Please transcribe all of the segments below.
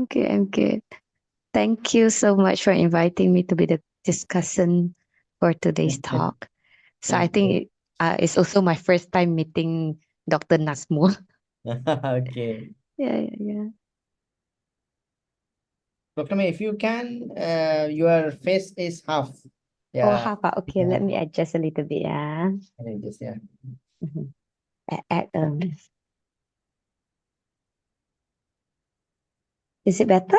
good. I'm good. Thank you so much for inviting me to be the discussant for today's talk. So I Thank think you. it's also my first time meeting Dr. Nasmul. Okay. Yeah. Dr. May, if you can, your face is half. Oh, Yeah. half. Okay, let me adjust a little bit. Yeah. Just, yeah. Mhm. Add, is it better?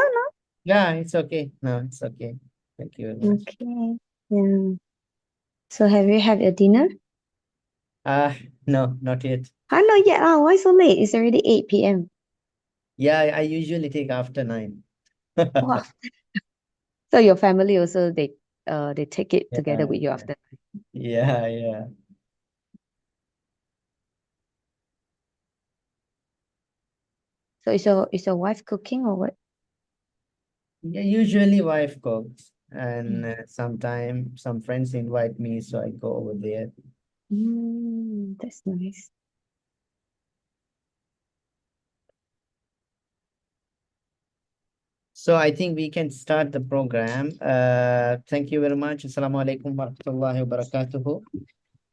Yeah, it's okay. No, it's okay. Thank you very No? much. Okay. Yeah. So have you had your dinner? Uh, no, not yet. Not yet. Oh, why so late? It's already 8 p.m. Yeah, I usually take after 9. Wow. So your family also they take it together Yeah, with you after. yeah. So is your wife cooking or what? Yeah, usually wife cooks, and Mm. sometimes some friends invite me, so I go over there. That's nice. So I think we can start the program. Thank you very much. Assalamu alaikum wa rahmatullahi wa barakatuhu.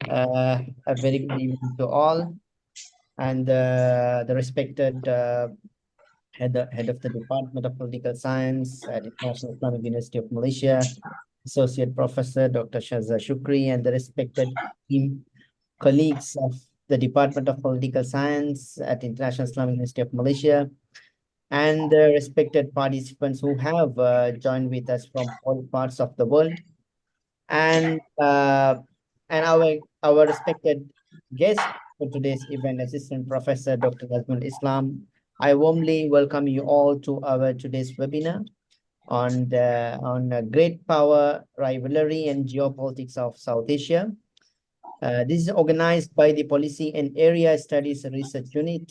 A very good evening to all, and the respected head of the Department of Political Science at International Islamic University of Malaysia, Associate Professor Dr. Shazza Shukri, and the respected team colleagues of the Department of Political Science at International Islamic University of Malaysia, and the respected participants who have joined with us from all parts of the world, and our respected guest for today's event, Assistant Professor Dr. Nazmul Islam. I warmly welcome you all to our today's webinar on great power, rivalry, and geopolitics of South Asia. This is organized by the Policy and Area Studies Research Unit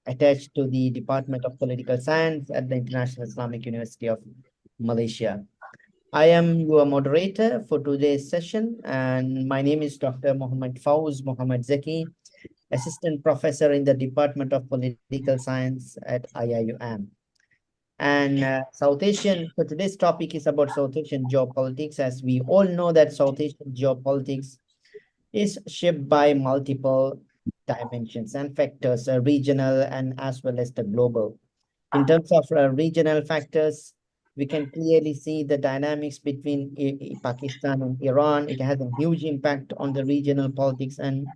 attached to the Department of Political Science at the International Islamic University of Malaysia. I am your moderator for today's session, and my name is Dr. Muhammad Fauz Muhammad Zaki, Assistant Professor in the Department of Political Science at IIUM. And South Asian, so today's topic is about South Asian geopolitics. As we all know that South Asian geopolitics is shaped by multiple dimensions and factors, regional and as well as the global. In terms of regional factors, we can clearly see the dynamics between Pakistan and Iran. It has a huge impact on the regional politics and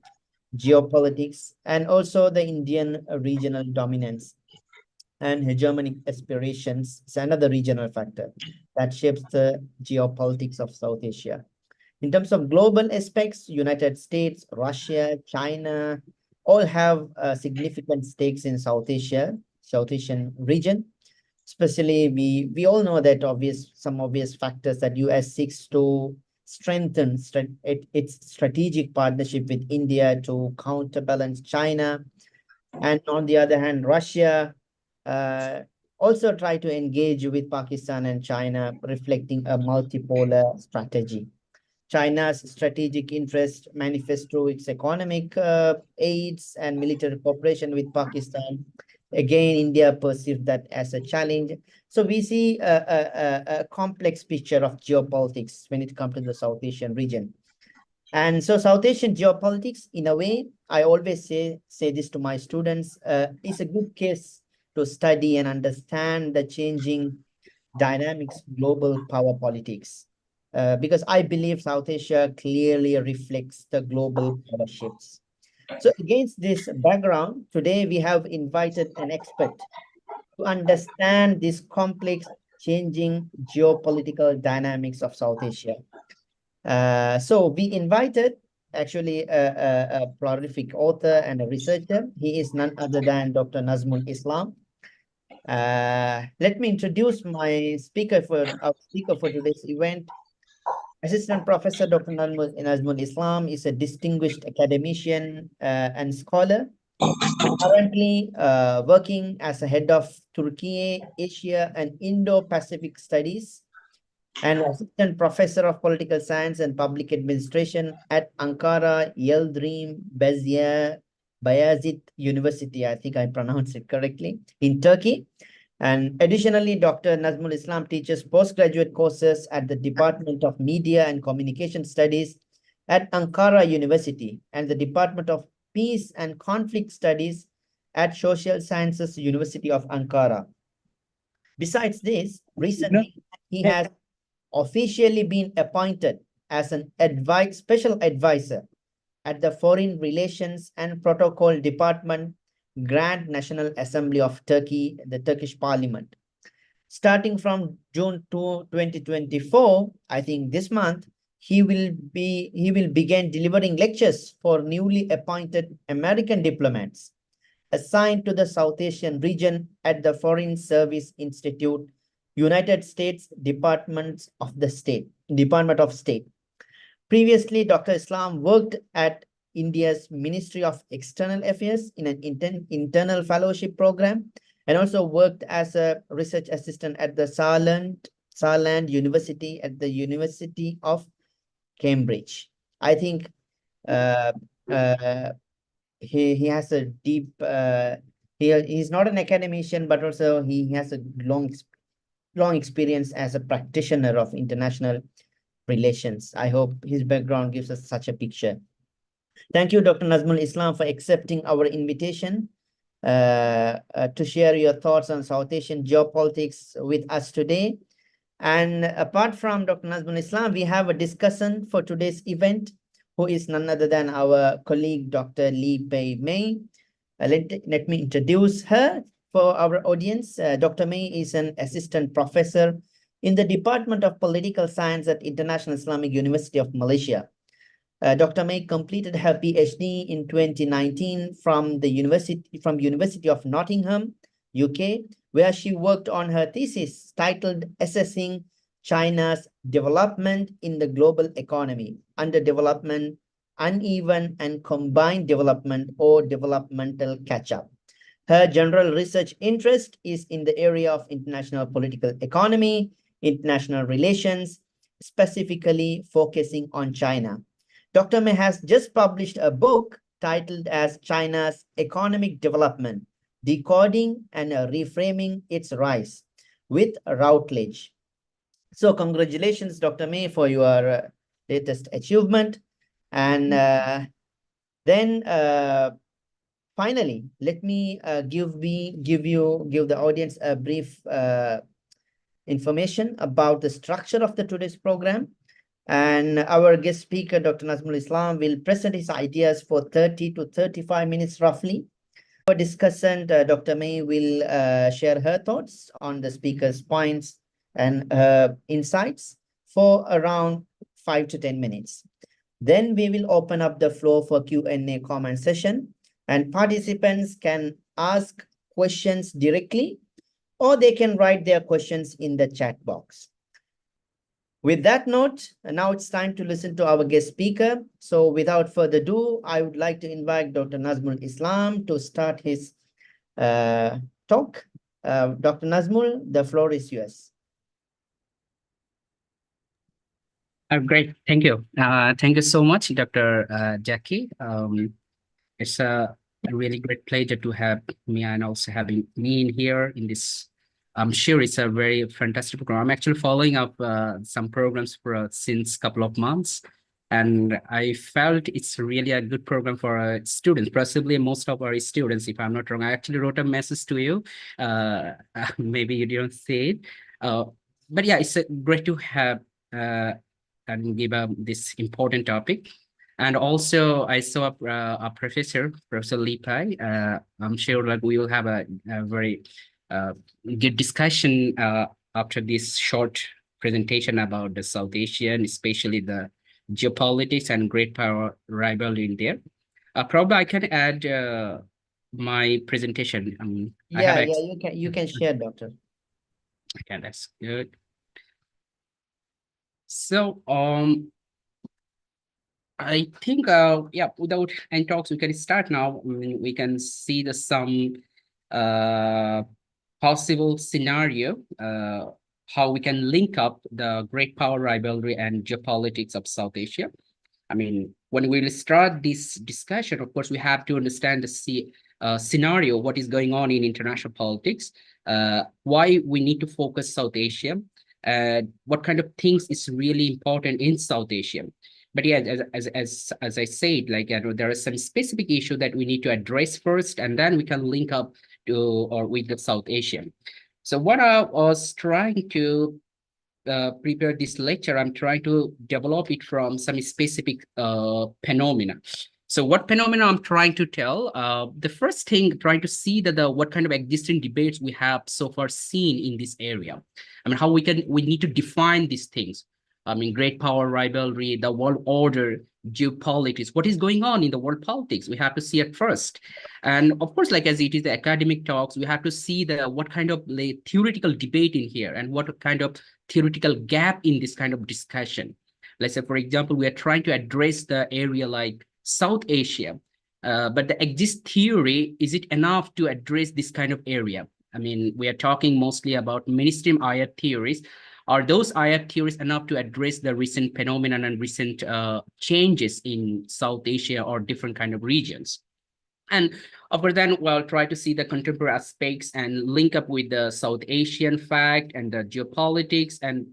geopolitics, and also the Indian regional dominance and hegemonic aspirations is another regional factor that shapes the geopolitics of South Asia. In terms of global aspects, United States, Russia, China, all have significant stakes in South South Asian region. Especially, we all know that some obvious factors that US seeks to strengthen its strategic partnership with India to counterbalance China. And on the other hand, Russia uh, also try to engage with Pakistan and China, reflecting a multipolar strategy. China's strategic interest manifests through its economic aids and military cooperation with Pakistan. Again, India perceived that as a challenge. So we see a complex picture of geopolitics when it comes to the South Asian region. And so South Asian geopolitics, in a way, I always say this to my students, is a good case to study and understand the changing dynamics global power politics. Because I believe South Asia clearly reflects the global power shifts. So against this background, today we have invited an expert to understand this complex changing geopolitical dynamics of South Asia. So we invited actually a prolific author and a researcher. He is none other than Dr. Nazmul Islam. Let me introduce my speaker for our speaker for today's event. Assistant Professor Dr. Nazmul Islam is a distinguished academician and scholar, currently working as a head of Turkey, Asia, and Indo-Pacific Studies, and Assistant Professor of Political Science and Public Administration at Ankara Yildirim Bayazit University. I think I pronounced it correctly, in Turkey. And additionally, Dr. Nazmul Islam teaches postgraduate courses at the Department of Media and Communication Studies at Ankara University and the Department of Peace and Conflict Studies at Social Sciences University of Ankara. Besides this, recently he has officially been appointed as an special advisor at the Foreign Relations and Protocol Department, Grand National Assembly of Turkey, the Turkish Parliament. Starting from June 2, 2024, I think this month, he will begin delivering lectures for newly appointed American diplomats assigned to the South Asian region at the Foreign Service Institute, United States Department of State. Previously, Dr. Islam worked at India's Ministry of External Affairs in an internal fellowship program and also worked as a research assistant at the Saarland University at the University of Cambridge. I think uh, uh, he has a deep he's not an academician, but also he has a long experience as a practitioner of international relations. I hope his background gives us such a picture. Thank you, Dr. Nazmul Islam, for accepting our invitation to share your thoughts on South Asian geopolitics with us today. And apart from Dr. Nazmul Islam, we have a discussion for today's event, who is none other than our colleague, Dr. Lee Pei Mei. Let me introduce her for our audience. Dr. Mei is an assistant professor in the Department of Political Science at International Islamic University of Malaysia. Dr. May completed her PhD in 2019 from University of Nottingham, UK, where she worked on her thesis titled Assessing China's Development in the Global Economy, Underdevelopment, Uneven and Combined Development, or Developmental Catch-up. Her general research interest is in the area of international political economy, international relations, specifically focusing on China. Dr. May has just published a book titled as China's Economic Development, Decoding and Reframing Its Rise with Routledge. So congratulations, Dr. May, for your latest achievement. And then finally, let me give the audience a brief information about the structure of today's program. And our guest speaker, Dr. Nazmul Islam, will present his ideas for 30 to 35 minutes roughly. For discussion, Dr. May will share her thoughts on the speaker's points and insights for around 5 to 10 minutes. Then we will open up the floor for Q&A comment session, and participants can ask questions directly, or they can write their questions in the chat box. With that note, now it's time to listen to our guest speaker. So without further ado, I would like to invite Dr. Nazmul Islam to start his talk. Dr. Nazmul, the floor is yours. Great. Thank you. Thank you so much, Dr. Jackie. It's a really great pleasure to have me and also having me in here in this. I'm sure it's a very fantastic program. I'm actually following up some programs for since a couple of months, and I felt it's really a good program for students, possibly most of our students, if I'm not wrong. I actually wrote a message to you. Maybe you didn't see it. But yeah, it's great to have and give this important topic. And also, I saw a professor, Professor Lee Pai. I'm sure that we will have a very good discussion after this short presentation about the South Asian, especially the geopolitics and great power rivalry in there. Probably I can add my presentation. You can share, Doctor. Okay, that's good. So I think yeah, without any talks, we can start now. We can see some possible scenario, how we can link up the great power rivalry and geopolitics of South Asia. I mean, when we start this discussion, of course, we have to understand the scenario, what is going on in international politics. why we need to focus South Asia, what kind of things is really important in South Asia. But yeah, as I said, like there are some specific issue that we need to address first, and then we can link up to or with the South Asia. So what I was trying to prepare this lecture, I'm trying to develop it from some specific phenomena. So what phenomena I'm trying to tell? The first thing, trying to see that what kind of existing debates we have so far seen in this area. I mean, how we need to define these things. I mean, great power rivalry, the world order, geopolitics, what is going on in the world politics? We have to see it first. And of course, like as it is the academic talks, we have to see the what kind of like, theoretical debate in here and what kind of theoretical gap in this kind of discussion. Let's say, for example, we are trying to address the area like South Asia, but the exist theory, is it enough to address this kind of area? I mean, we are talking mostly about mainstream IR theories. Are those IR theories enough to address the recent phenomenon and recent changes in South Asia or different kind of regions? And over then, we'll try to see the contemporary aspects and link up with the South Asian fact and the geopolitics and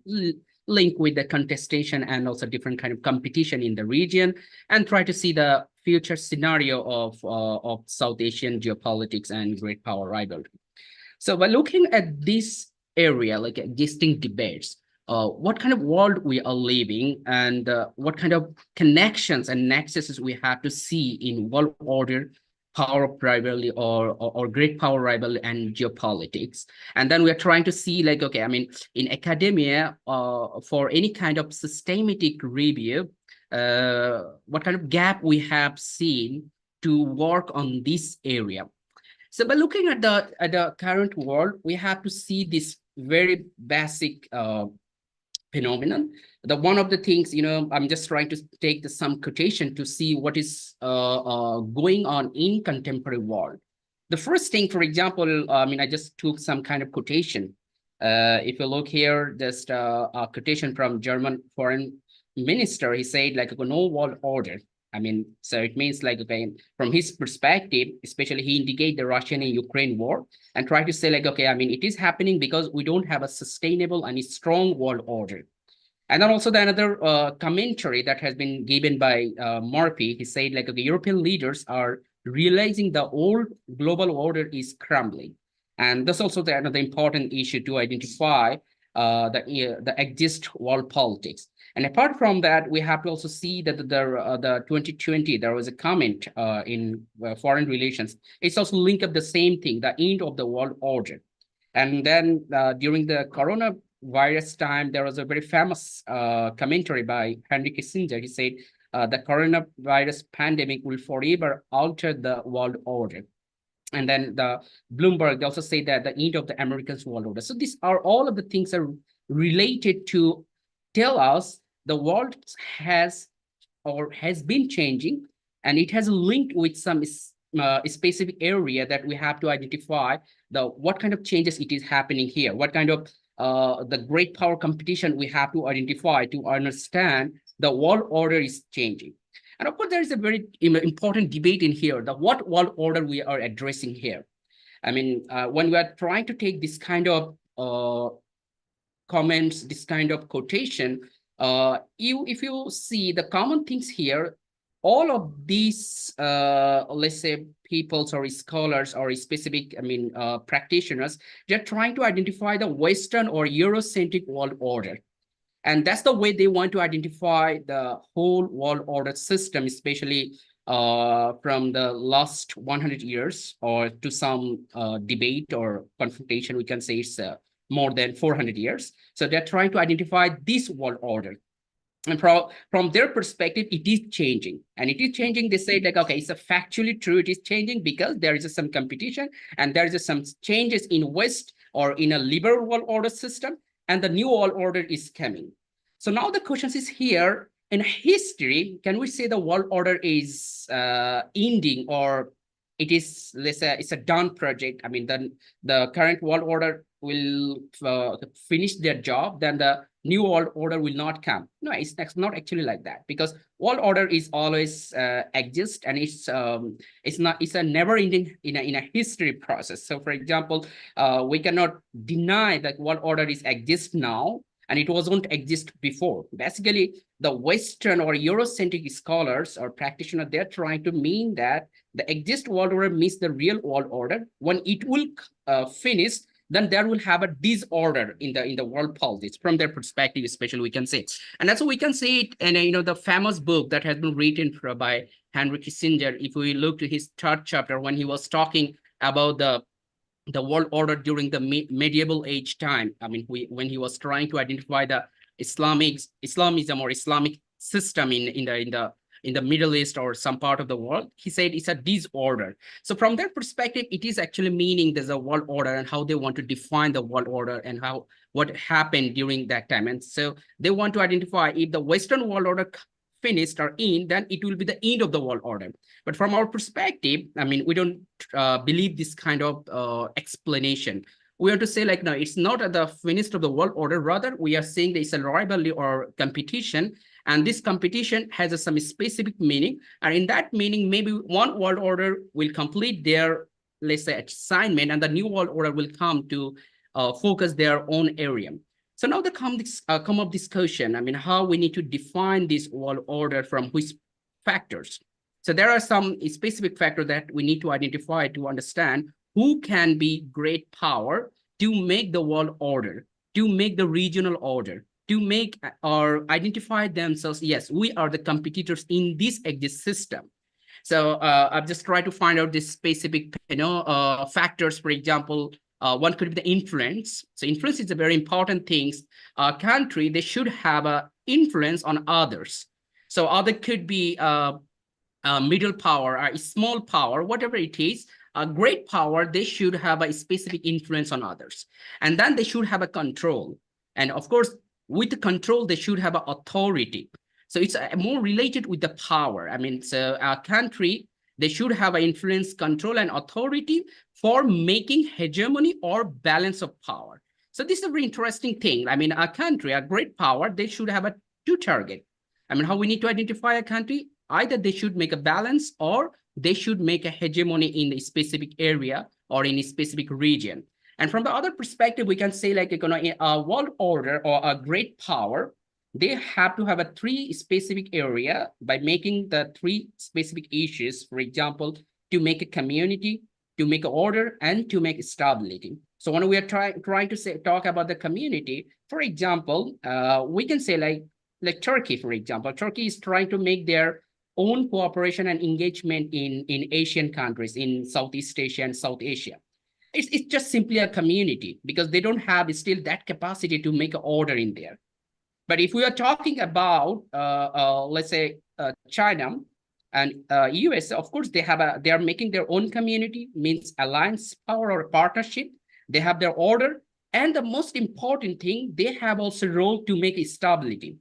link with the contestation and also different kind of competition in the region and try to see the future scenario of South Asian geopolitics and great power rivalry. So by looking at this area, like existing debates, what kind of world we are living and what kind of connections and nexuses we have to see in world order, power of rivalry or great power rivalry and geopolitics. And then we are trying to see like, okay, I mean, in academia, for any kind of systematic review, what kind of gap we have seen to work on this area. So by looking at the current world, we have to see this very basic phenomenon. The one of the things, I'm just trying to take some quotation to see what is going on in contemporary world. The first thing, for example, I mean, I just took some kind of quotation. If you look here, just a quotation from German foreign minister, he said like no world order. I mean, so it means like, okay, from his perspective, especially he indicate the Russian and Ukraine war and try to say like, okay, I mean, it is happening because we don't have a sustainable and a strong world order. And then also the another commentary that has been given by Murphy, he said like, okay, European leaders are realizing the old global order is crumbling. And that's also another important issue to identify the exist world politics. And apart from that, we have to also see that the 2020, there was a comment in foreign relations. It's also linked up the same thing, the end of the world order. And then during the coronavirus time, there was a very famous commentary by Henry Kissinger. He said, the coronavirus pandemic will forever alter the world order. And then the Bloomberg, they also say that the end of the American world order. So these are all of the things are related to tell us the world has been changing, and it has linked with some specific area that we have to identify what kind of changes it is happening here, what kind of the great power competition we have to identify to understand the world order is changing. And of course, there is a very important debate in here, what world order we are addressing here. I mean, when we are trying to take this kind of comments, this kind of quotation, if you see the common things here, all of these, let's say, peoples or scholars or specific, practitioners, they're trying to identify the Western or Eurocentric world order. And that's the way they want to identify the whole world order system, especially from the last 100 years or to some debate or confrontation, we can say it's more than 400 years. So they're trying to identify this world order. And from their perspective, it is changing. And it is changing, they say like, okay, it's factually true, it is changing because there is some competition and there is some changes in West or in a liberal world order system, and the new world order is coming. So now the question is here, in history, can we say the world order is ending, or it is, let's say, it's a done project? I mean, then the current world order will finish their job, then the new world order will not come. No, it's not actually like that, because world order is always exist, and it's a never ending in a history process. So for example, we cannot deny that world order is exist now and it wasn't exist before. Basically, the Western or Eurocentric scholars or practitioners, they're trying to mean that the exist world order means the real world order. When it will finish, then there will have a disorder in the world politics from their perspective, especially we can say. And that's what we can see it in the famous book that has been written by Henry Kissinger. If we look to his third chapter, when he was talking about the world order during the medieval age time. I mean, when he was trying to identify the Islamism or Islamic system in the Middle East or some part of the world, he said it's a disorder. So from their perspective, it is actually meaning there's a world order and how they want to define the world order and what happened during that time. And so they want to identify if the Western world order finished or in, then it will be the end of the world order. But from our perspective, I mean, we don't believe this kind of explanation. We want to say like, no, it's not at the finished of the world order. Rather, we are saying there is a rivalry or competition, and this competition has some specific meaning. And in that meaning, maybe one world order will complete their, let's say, assignment, and the new world order will come to focus their own area. So now come up discussion, I mean, how we need to define this world order from which factors. So there are some specific factors that we need to identify to understand who can be great power to make the world order, to make the regional order, to make or identify themselves. Yes, we are the competitors in this exist system. So I've just tried to find out this specific, factors. For example, one could be the influence. So influence is a very important thing. A country, they should have an influence on others. So other could be middle power, a small power, whatever it is. A great power, they should have a specific influence on others. And then they should have a control. And of course, with the control, they should have an authority. So it's more related with the power. I mean, so a country, they should have an influence, control, and authority for making hegemony or balance of power. So this is a very interesting thing. I mean, a country, a great power, they should have a two target. I mean, how we need to identify a country, either they should make a balance or they should make a hegemony in a specific area or in a specific region. And from the other perspective, we can say like a world order or a great power, they have to have a three specific area by making the three specific issues, for example, to make a community, to make order, and to make stability. So when we are trying to talk about the community, for example, we can say like Turkey, for example. Turkey is trying to make their own cooperation and engagement in Asian countries, in Southeast Asia and South Asia. It's just simply a community because they don't have still that capacity to make an order in there. But if we are talking about, let's say, China and US, of course, they are making their own community, means alliance power or partnership. They have their order. And the most important thing, they have also role to make stability.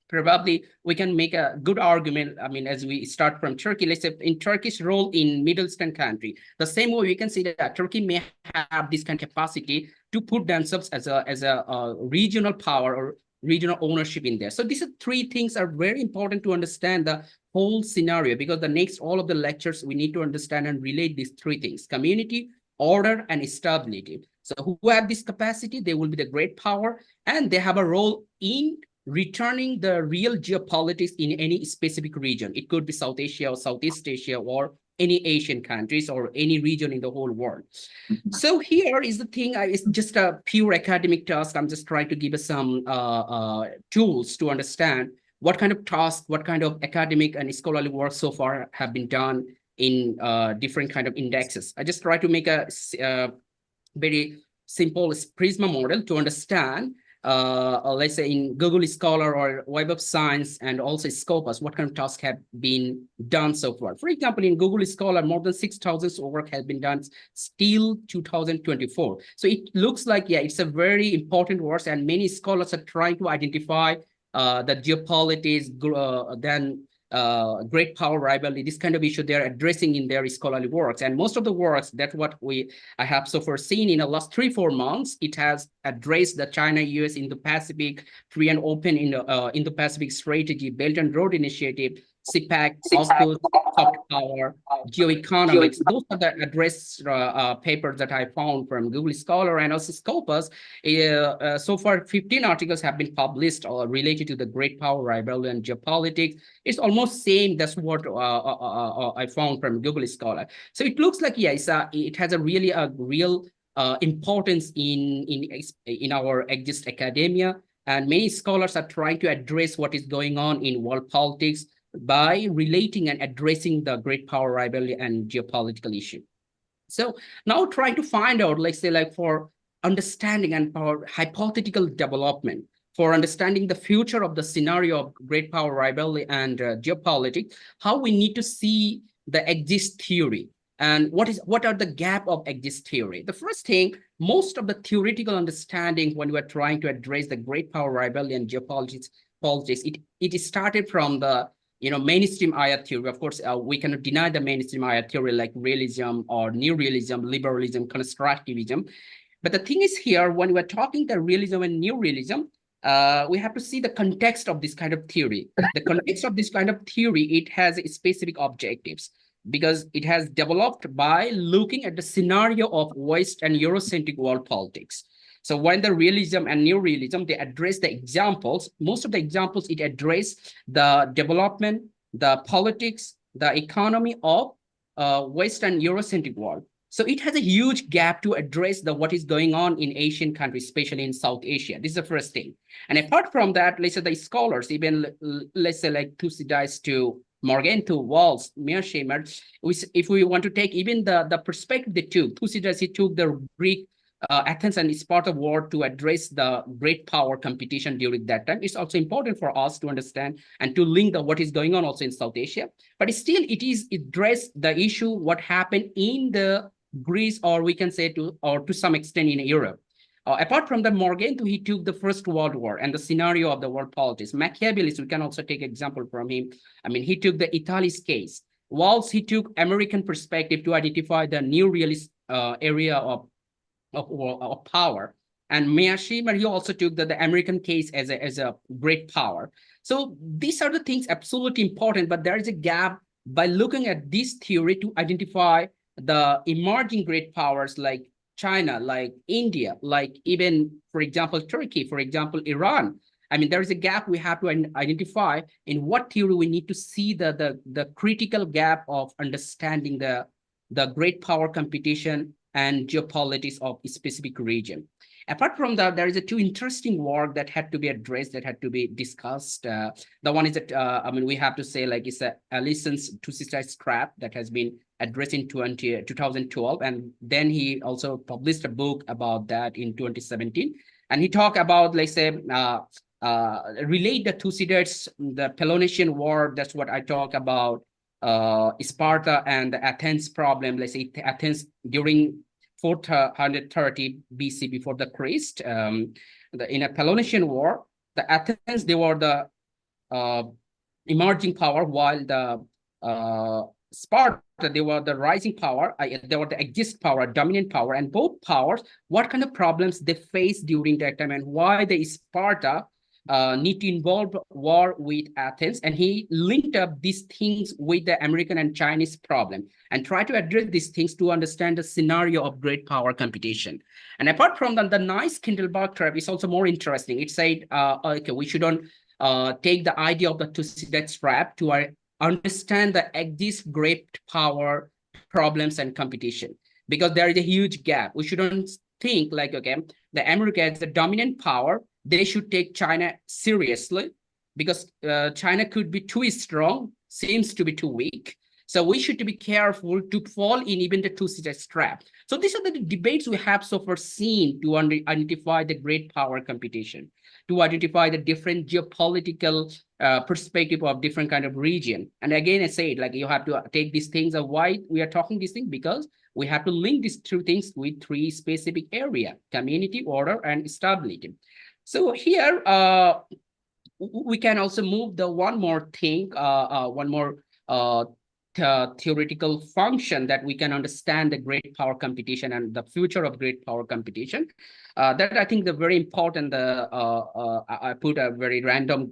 Probably we can make a good argument. I mean, as we start from Turkey, let's say in Turkey's role in Middle Eastern country, the same way we can see that Turkey may have this kind of capacity to put themselves as a regional power or regional ownership in there. So these three things are very important to understand the whole scenario, because the next all of the lectures we need to understand and relate these three things: community, order, and stability. So who have this capacity, they will be the great power, and they have a role in returning the real geopolitics in any specific region. It could be South Asia or Southeast Asia or any Asian countries or any region in the whole world. So here is the thing, it's just a pure academic task. I'm just trying to give us some tools to understand what kind of task, what kind of academic and scholarly work so far have been done in different kind of indexes. I just try to make a very simple Prisma model to understand let's say in Google Scholar or Web of Science and also Scopus, what kind of tasks have been done so far. For example, in Google Scholar, more than 6,000 work has been done still 2024. So it looks like, yeah, it's a very important work, and many scholars are trying to identify the geopolitics, then great power rivalry, this kind of issue they're addressing in their scholarly works. And most of the works, that's what I have so far seen in the last 3-4 months, it has addressed the China-US Indo-Pacific free and open Indo-Pacific strategy, Belt and Road Initiative, CPAC, AUKUS, soft power, geoeconomics. Those are the address papers that I found from Google Scholar and also Scopus. So far, 15 articles have been published related to the great power rivalry and geopolitics. It's almost same. That's what I found from Google Scholar. So it looks like, yeah, it has a real importance in our exist academia. And many scholars are trying to address what is going on in world politics by relating and addressing the great power rivalry and geopolitical issue. So now trying to find out, let's say, like for understanding and for hypothetical development, for understanding the future of the scenario of great power rivalry and geopolitics, how we need to see the exist theory and what are the gap of exist theory. The first thing, most of the theoretical understanding when we are trying to address the great power rivalry and geopolitics, it started from the mainstream ayat theory. Of course, we cannot deny the mainstream ayat theory like realism or new realism, liberalism, constructivism. But the thing is here, when we're talking the realism and new realism, we have to see the context of this kind of theory. The context of this kind of theory, it has specific objectives because it has developed by looking at the scenario of West and Eurocentric world politics. So when the realism and new realism, they address the examples, most of the examples, it address the development, the politics, the economy of West and Eurocentric world. So it has a huge gap to address what is going on in Asian countries, especially in South Asia. This is the first thing. And apart from that, let's say the scholars, even let's say like Thucydides to Morgan to Walls, Mearsheimer, if we want to take even the perspective they took, Thucydides, he took the Greek Athens and Sparta war to address the great power competition during that time. It's also important for us to understand and to link what is going on also in South Asia. But still, it addressed the issue what happened in the Greece, or we can say to some extent in Europe. Apart from the Morgan, he took the First World War and the scenario of the world politics. Machiavelli, we can also take example from him. I mean, he took the Italy's case. Walls, he took American perspective to identify the new realist area of power. And Mearsheimer, he also took the American case as a great power. So these are the things absolutely important, but there is a gap by looking at this theory to identify the emerging great powers like China, like India, like even, for example, Turkey, for example, Iran. I mean, there is a gap we have to identify in what theory we need to see the critical gap of understanding the great power competition and geopolitics of a specific region. Apart from that, there is a two interesting work that had to be addressed, that had to be discussed. The one is that, I mean, we have to say like it's a Allison's Thucydides trap that has been addressed in 2012. And then he also published a book about that in 2017. And he talked about, let's say, relate the Thucydides, the Peloponnesian War. That's what I talk about. Sparta and the Athens problem, let's say Athens during 430 BC before the Christ. In a Peloponnesian War, the Athens, they were the emerging power, while the Sparta, they were the rising power. They were the exist power, dominant power, and both powers, what kind of problems they faced during that time and why the Sparta need to involve war with Athens. And he linked up these things with the American and Chinese problem and try to address these things to understand the scenario of great power competition. And apart from that, the nice Kindleberg trap is also more interesting. It said, okay, we shouldn't take the idea of the Thucydides trap to understand the exist great power problems and competition, because there is a huge gap. We shouldn't think like, okay, the America as the dominant power, they should take China seriously because China could be too strong, seems to be too weak. So we should be careful to fall in even the Thucydides trap. So these are the debates we have so far seen to identify the great power competition, to identify the different geopolitical perspective of different kind of region. And again, I say it, like you have to take these things of why we are talking these things, because we have to link these two things with three specific area: community, order, and stability. So here, we can also move the one more thing, one more theoretical function that we can understand the great power competition and the future of great power competition. That I think the very important. I put a very random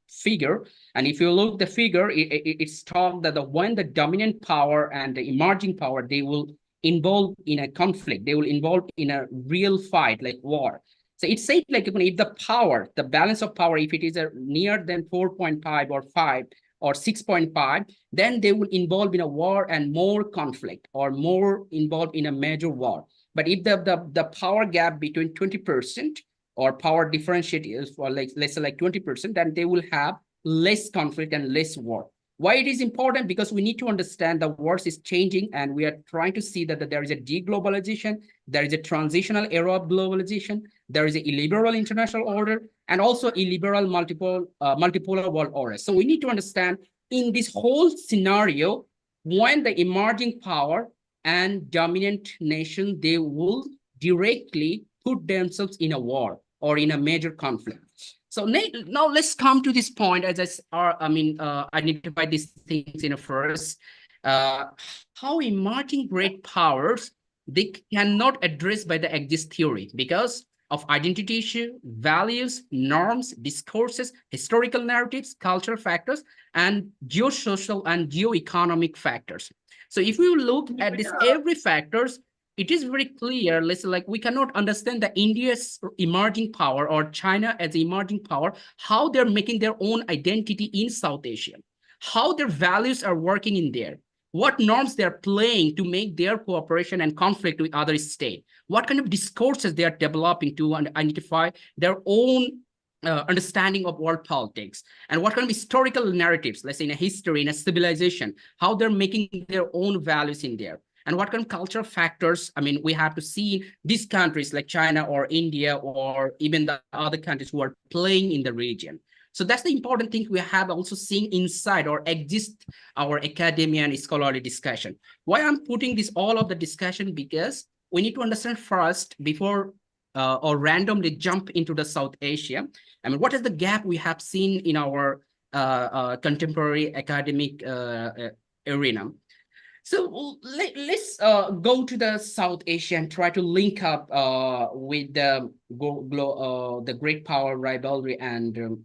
figure, and if you look the figure, it's talked that when the dominant power and the emerging power, they will involve in a conflict, they will involve in a real fight like war. So it said like if the power, the balance of power, if it is a near than 4.5 or 5 or 6.5, then they will involve in a war and more conflict or more involved in a major war. But if the power gap between 20% or power differentiate is for like let's say like 20%, then they will have less conflict and less war. Why it is important? Because we need to understand the world is changing, and we are trying to see that there is a deglobalization, there is a transitional era of globalization, there is a illiberal international order, and also illiberal multipolar world order. So we need to understand in this whole scenario, when the emerging power and dominant nation, they will directly put themselves in a war or in a major conflict. So now let's come to this point as identify these things in a first. How emerging great powers, they cannot address by the exist theory because of identity issue, values, norms, discourses, historical narratives, cultural factors, and geosocial and geoeconomic factors. So if we look at this every factors, it is very clear, listen, like we cannot understand the India's emerging power or China as emerging power, how they're making their own identity in South Asia, how their values are working in there, what norms they're playing to make their cooperation and conflict with other states, what kind of discourses they are developing to identify their own understanding of world politics, and what kind of historical narratives, let's say in a history, in a civilization, how they're making their own values in there. And what kind of cultural factors, we have to see these countries like China or India or even the other countries who are playing in the region. So that's the important thing we have also seen inside or exist our academia and scholarly discussion. Why I'm putting this all of the discussion, because we need to understand first before or randomly jump into the South Asia. What is the gap we have seen in our contemporary academic arena? So let's go to the South Asia and try to link up with the great power rivalry and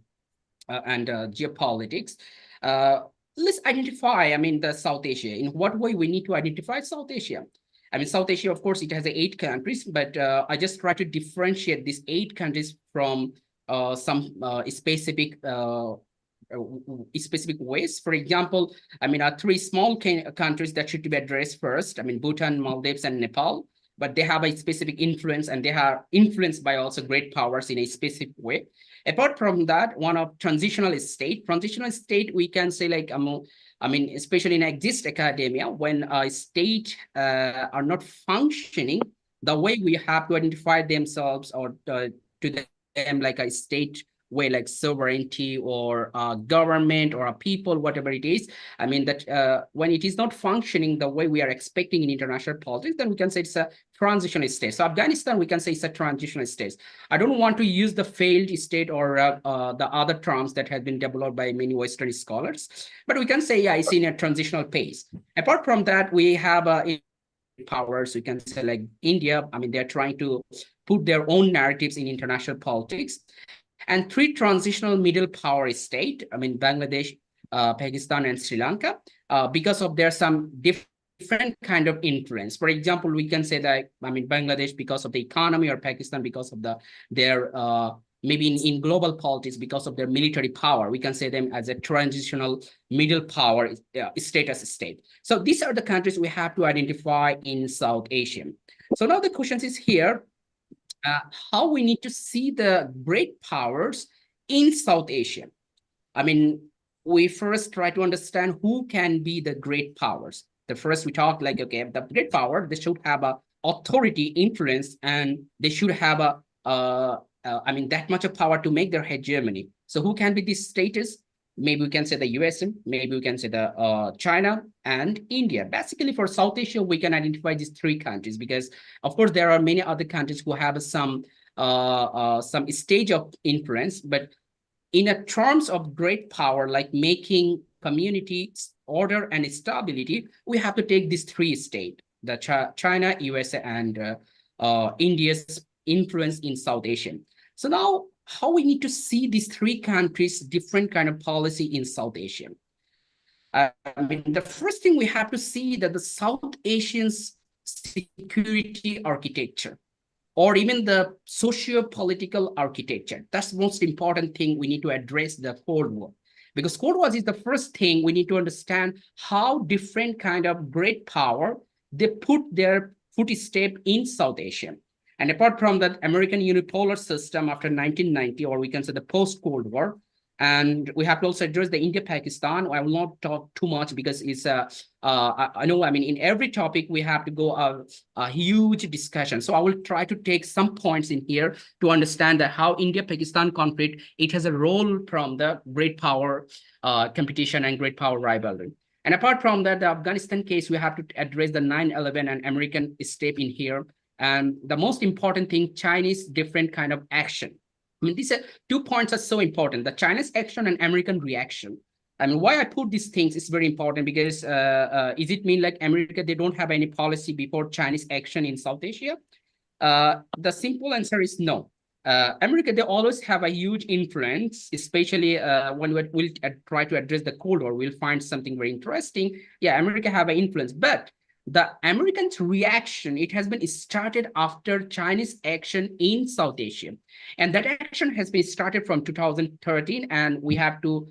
geopolitics. Let's identify, the South Asia. In what way we need to identify South Asia? South Asia, of course, it has 8 countries, but I just try to differentiate these 8 countries from some specific ways. For example, 3 small countries that should be addressed first. Bhutan, Maldives, and Nepal, but they have a specific influence, and they are influenced by also great powers in a specific way. Apart from that, one of transitional state, we can say like, especially in exist academia, when a state are not functioning the way we have to identify themselves or to them like a state way, like sovereignty or government or a people, whatever it is. That when it is not functioning the way we are expecting in international politics, then we can say it's a transitional state. So Afghanistan, we can say it's a transitional state. I don't want to use the failed state or the other terms that have been developed by many Western scholars, but we can say, yeah, it's in a transitional phase. Apart from that, we have powers, we can say like India. They're trying to put their own narratives in international politics. And 3 transitional middle power state, Bangladesh, Pakistan, and Sri Lanka, because of their some different kind of influence. For example, we can say that, Bangladesh because of the economy, or Pakistan because of their maybe in global politics because of their military power. We can say them as a transitional middle power status state. So these are the countries we have to identify in South Asia. So now the question is here, how we need to see the great powers in South Asia. We first try to understand who can be the great powers. The first we talk like, okay, the great power, they should have a authority, influence, and they should have that much of power to make their hegemony. So who can be this status? Maybe we can say the US, maybe we can say the China and India. Basically for South Asia, we can identify these 3 countries because of course there are many other countries who have some stage of influence, but in a terms of great power, like making community order and stability, we have to take these three states, the China, USA, and India's influence in South Asia. So now how we need to see these three countries, different kind of policy in South Asia. I mean, the first thing we have to see that the South Asians security architecture, or even the socio-political architecture. That's the most important thing we need to address the Cold War. Because Cold War is the first thing we need to understand how different kind of great power, they put their footstep in South Asia. And apart from that, American unipolar system after 1990, or we can say the post-Cold War, and we have to also address the India-Pakistan. I will not talk too much because it's I know, I mean, in every topic, we have to go a huge discussion. So I will try to take some points in here to understand that how India-Pakistan conflict, it has a role from the great power competition and great power rivalry. And apart from that, the Afghanistan case, we have to address the 9/11 and American step in here. And the most important thing, Chinese different kind of action. I mean, these 2 points are so important, the Chinese action and American reaction. I mean, why I put these things is very important because is it mean like America, they don't have any policy before Chinese action in South Asia? The simple answer is no. America, they always have a huge influence, especially when we'll try to address the Cold War, we'll find something very interesting. Yeah, America have an influence, but the American reaction, it has been started after Chinese action in South Asia. And that action has been started from 2013. And we have to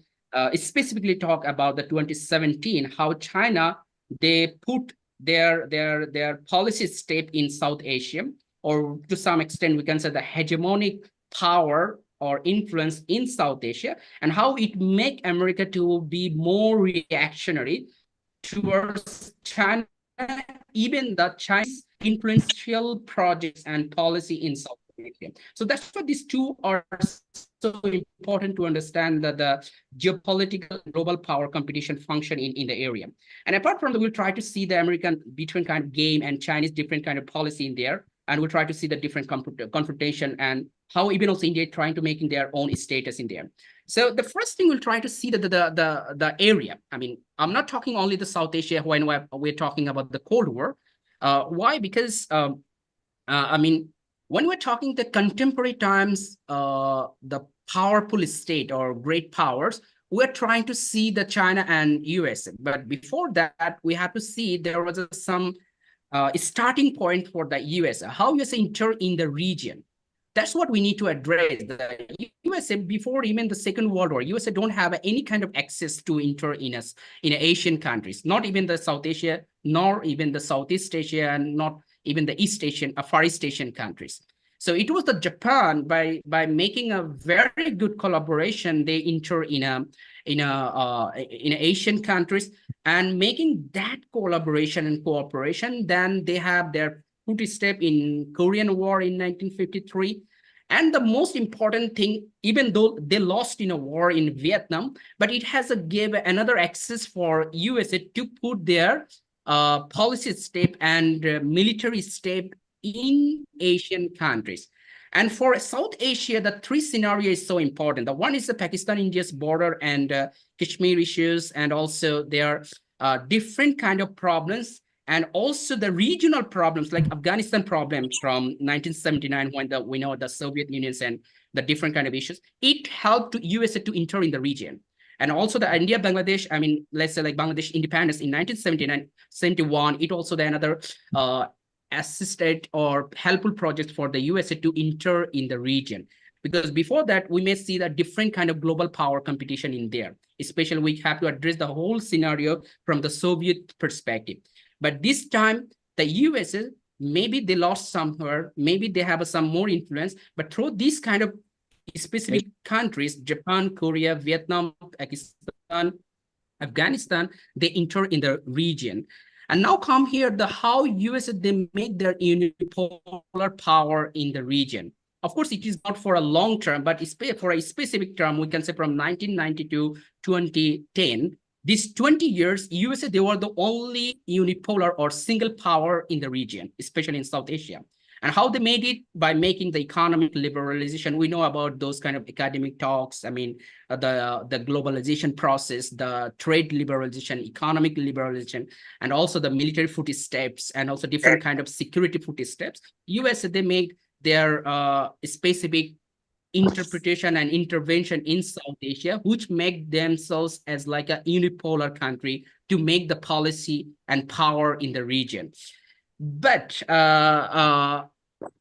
specifically talk about the 2017, how China, they put their policy step in South Asia, or to some extent, we can say the hegemonic power or influence in South Asia, and how it make America to be more reactionary towards China, even the Chinese influential projects and policy in South Asia. So that's why these two are so important to understand that the geopolitical global power competition function in the area. And apart from that, we'll try to see the American different kind of game and Chinese different kind of policy in there. And we'll try to see the different confrontation and how even also India trying to making their own status in there. So the first thing we'll try to see the area. I mean, I'm not talking only the South Asia when we're talking about the Cold War. Why? Because I mean, when we're talking the contemporary times, the powerful state or great powers, we're trying to see the China and US. But before that, we have to see there was some starting point for the US, how US enter in the region. That's what we need to address. The USA, before even the Second World War, USA don't have any kind of access to enter in Asian countries, not even the South Asia, nor even the Southeast Asia, and not even the East Asian, Far East Asian countries. So it was the Japan by making a very good collaboration, they enter in Asian countries, and making that collaboration and cooperation, then they have their footstep in Korean War in 1953. And the most important thing, even though they lost in a war in Vietnam, but it has gave another access for USA to put their policy step and military step in Asian countries. And for South Asia, the three scenario is so important. The one is the Pakistan-India's border and Kashmir issues, and also their different kind of problems, and also the regional problems like Afghanistan problem from 1979 when we know the Soviet Union and the different kind of issues. It helped USA to enter in the region. And also the India-Bangladesh, I mean, let's say like Bangladesh independence in 1979, 71, it also the another assisted or helpful project for the USA to enter in the region. Because before that, we may see the different kind of global power competition in there. Especially we have to address the whole scenario from the Soviet perspective. But this time, the USA, maybe they lost somewhere, maybe they have some more influence, but through these kind of specific countries, Japan, Korea, Vietnam, Pakistan, Afghanistan, they enter in the region. And now come here, the how USA, they make their unipolar power in the region. Of course, it is not for a long term, but for a specific term, we can say from 1990 to 2010, these 20 years, USA, they were the only unipolar or single power in the region, especially in South Asia. And how they made it? By making the economic liberalization. We know about those kind of academic talks. I mean, the globalization process, the trade liberalization, economic liberalization, and also the military footsteps, and also different kind of security footsteps. US, they made their specific interpretation and intervention in South Asia, which make themselves as like a unipolar country to make the policy and power in the region. But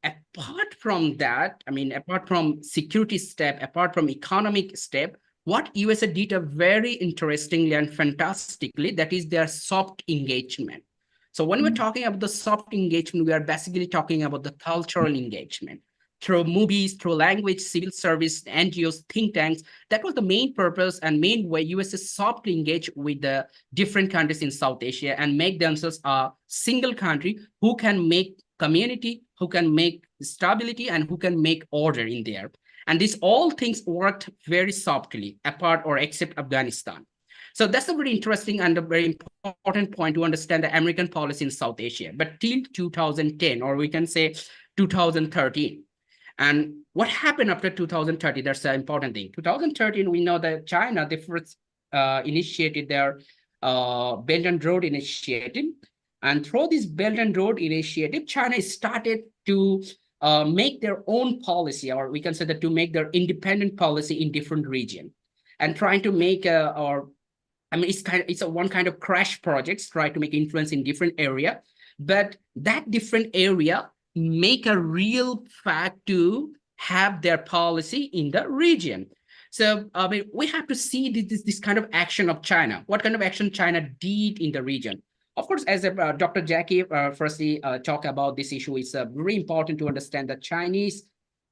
apart from that, I mean, apart from security step, apart from economic step, what USA did a very interestingly and fantastically, that is their soft engagement. So when we're talking about the soft engagement, we are basically talking about the cultural engagement through movies, through language, civil service, NGOs, think tanks. That was the main purpose and main way USA softly engage with the different countries in South Asia and make themselves a single country who can make community, who can make stability, and who can make order in there. And these all things worked very softly, apart or except Afghanistan. So that's a very interesting and a very important point to understand the American policy in South Asia. But till 2010, or we can say 2013, and what happened after 2013? That's an important thing. 2013, we know that China, they first initiated their Belt and Road Initiative. And through this Belt and Road Initiative, China started to make their own policy, or we can say that to make their independent policy in different regions, and trying to make it's a one kind of crash projects, try to make influence in different area, but that different area make a real fact to have their policy in the region. So I mean, we have to see this kind of action of China. What kind of action China did in the region? Of course, as Dr. Jackie firstly talk about this issue, it's very important to understand the Chinese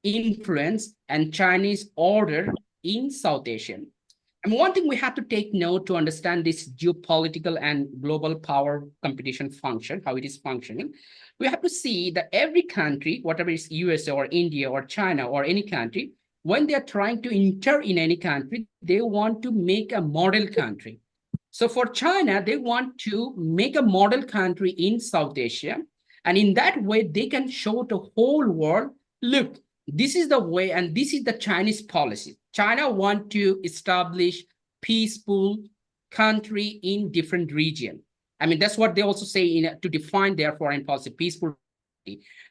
influence and Chinese order in South Asia. And one thing we have to take note to understand this geopolitical and global power competition function, how it is functioning, we have to see that every country, whatever is USA or India or China or any country, when they are trying to enter in any country, they want to make a model country. So for China, they want to make a model country in South Asia. And in that way, they can show the whole world, look, this is the way and this is the Chinese policy. China want to establish peaceful country in different region. I mean, that's what they also say to define their foreign policy, peaceful.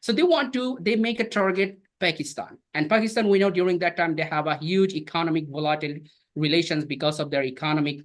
So they make a target Pakistan. And Pakistan, we know during that time, they have a huge economic volatile relations because of their economic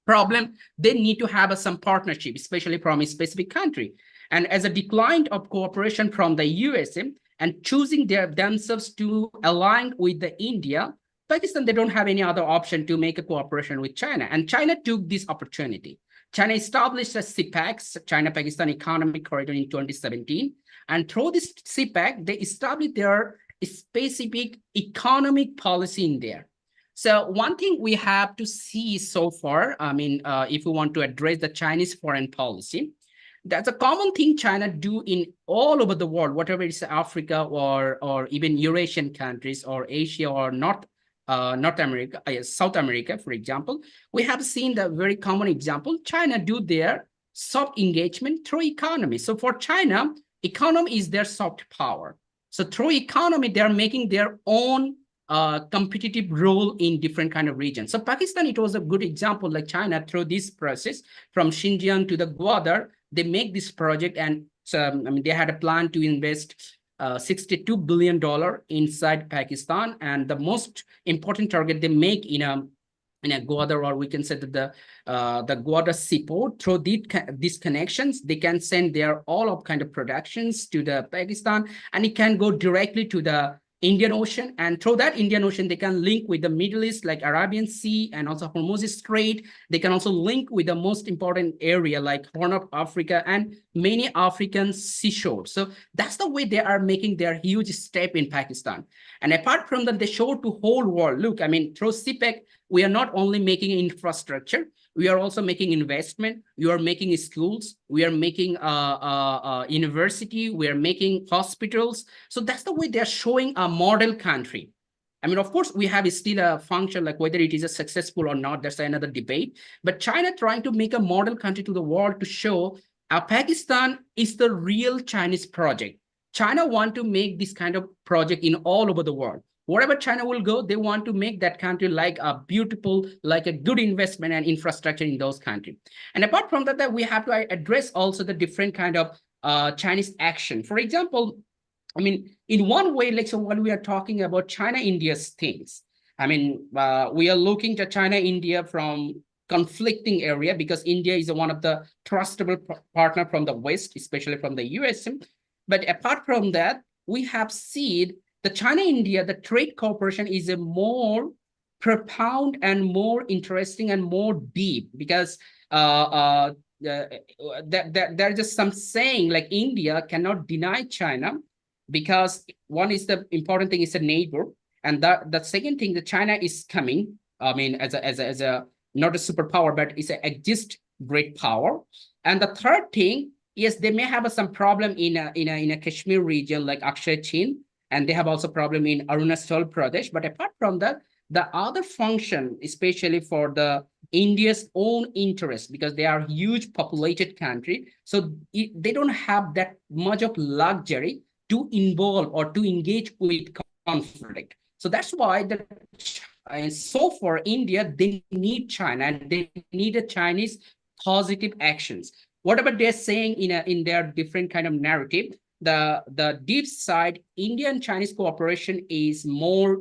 problem. They need to have some partnership, especially from a specific country. And as a decline of cooperation from the USA and choosing themselves to align with the India, Pakistan, they don't have any other option to make a cooperation with China. And China took this opportunity. China established a CPEC, China-Pakistan Economic Corridor in 2017. And through this CPEC, they established their specific economic policy in there. So one thing we have to see so far, I mean, if we want to address the Chinese foreign policy, that's a common thing China do in all over the world, whatever it's Africa or even Eurasian countries or Asia or North America, South America, for example. We have seen the very common example. China do their soft engagement through economy. So for China, economy is their soft power. So through economy, they're making their own competitive role in different kind of regions. So Pakistan, it was a good example, like China through this process from Xinjiang to the Gwadar, they make this project. And so, I mean, they had a plan to invest $62 billion inside Pakistan. And the most important target they make in a Gwadar, or we can say that the Gwadar seaport, through these connections, they can send their all of kind of productions to the Pakistan, and it can go directly to the Indian Ocean. And through that Indian Ocean, they can link with the Middle East, like Arabian Sea and also Hormuz Strait. They can also link with the most important area like Horn of Africa and many African seashores. So that's the way they are making their huge step in Pakistan. And apart from that, they show to whole world, look, I mean, through CPEC, we are not only making infrastructure, we are also making investment, we are making schools, we are making university, we are making hospitals. So that's the way they're showing a model country. I mean, of course, we have still a function, like whether it is a successful or not, that's another debate. But China trying to make a model country to the world to show Pakistan is the real Chinese project. China want to make this kind of project in all over the world. Wherever China will go, they want to make that country like a beautiful, like a good investment and infrastructure in those countries. And apart from that, we have to address also the different kind of Chinese action. For example, I mean, in one way, like, so when we are talking about China-India's things, I mean, we are looking at China-India from conflicting area because India is one of the trustable partner from the West, especially from the US. But apart from that, we have seen the China-India, the trade cooperation is a more profound and more interesting and more deep because there's just some saying like India cannot deny China because one is the important thing is a neighbor, and the second thing that China is coming. I mean, as a not a superpower, but it's an exist great power. And the third thing is they may have some problem in a Kashmir region like Akshay Chin, and they have also problem in Arunachal Pradesh. But apart from that, the other function, especially for the India's own interest, because they are a huge populated country, so they don't have that much of luxury to involve or to engage with conflict. So that's why and so for India, they need China and they need a Chinese positive actions. Whatever they're saying in their different kind of narrative, the deep side, Indian Chinese cooperation is more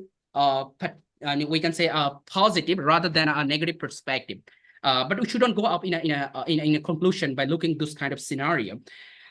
we can say positive rather than a negative perspective. But we shouldn't go up in a conclusion by looking this kind of scenario.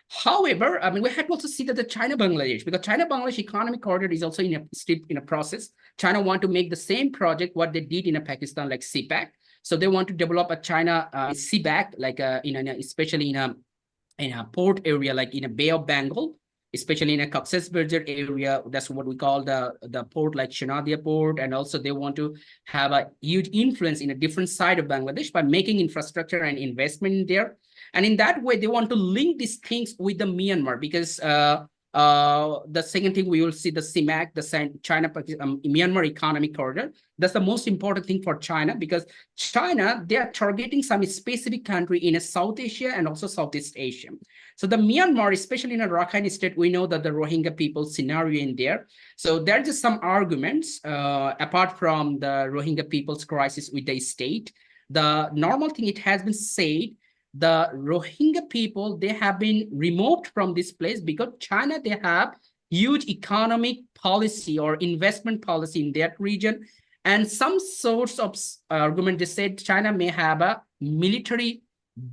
However, I mean, we have to also see that the China-Bangladesh, because China-Bangladesh economic corridor is also still in a process. China want to make the same project what they did in a Pakistan, like CPAC. So they want to develop a China CBAC, like especially in a port area, like in a Bay of Bengal, especially in a Cox's Bazar area. That's what we call the port, like Shanadia port. And also they want to have a huge influence in a different side of Bangladesh by making infrastructure and investment in there. And in that way, they want to link these things with the Myanmar, because the second thing we will see the CIMAC, the China-Myanmar Economic Corridor. That's the most important thing for China, because China, they are targeting some specific country in South Asia and also Southeast Asia. So the Myanmar, especially in a Rakhine state, we know that the Rohingya people scenario in there. So there are just some arguments apart from the Rohingya people's crisis with the state. The normal thing, it has been said, the Rohingya people, they have been removed from this place because China, they have huge economic policy or investment policy in that region. And some sorts of argument, they said China may have a military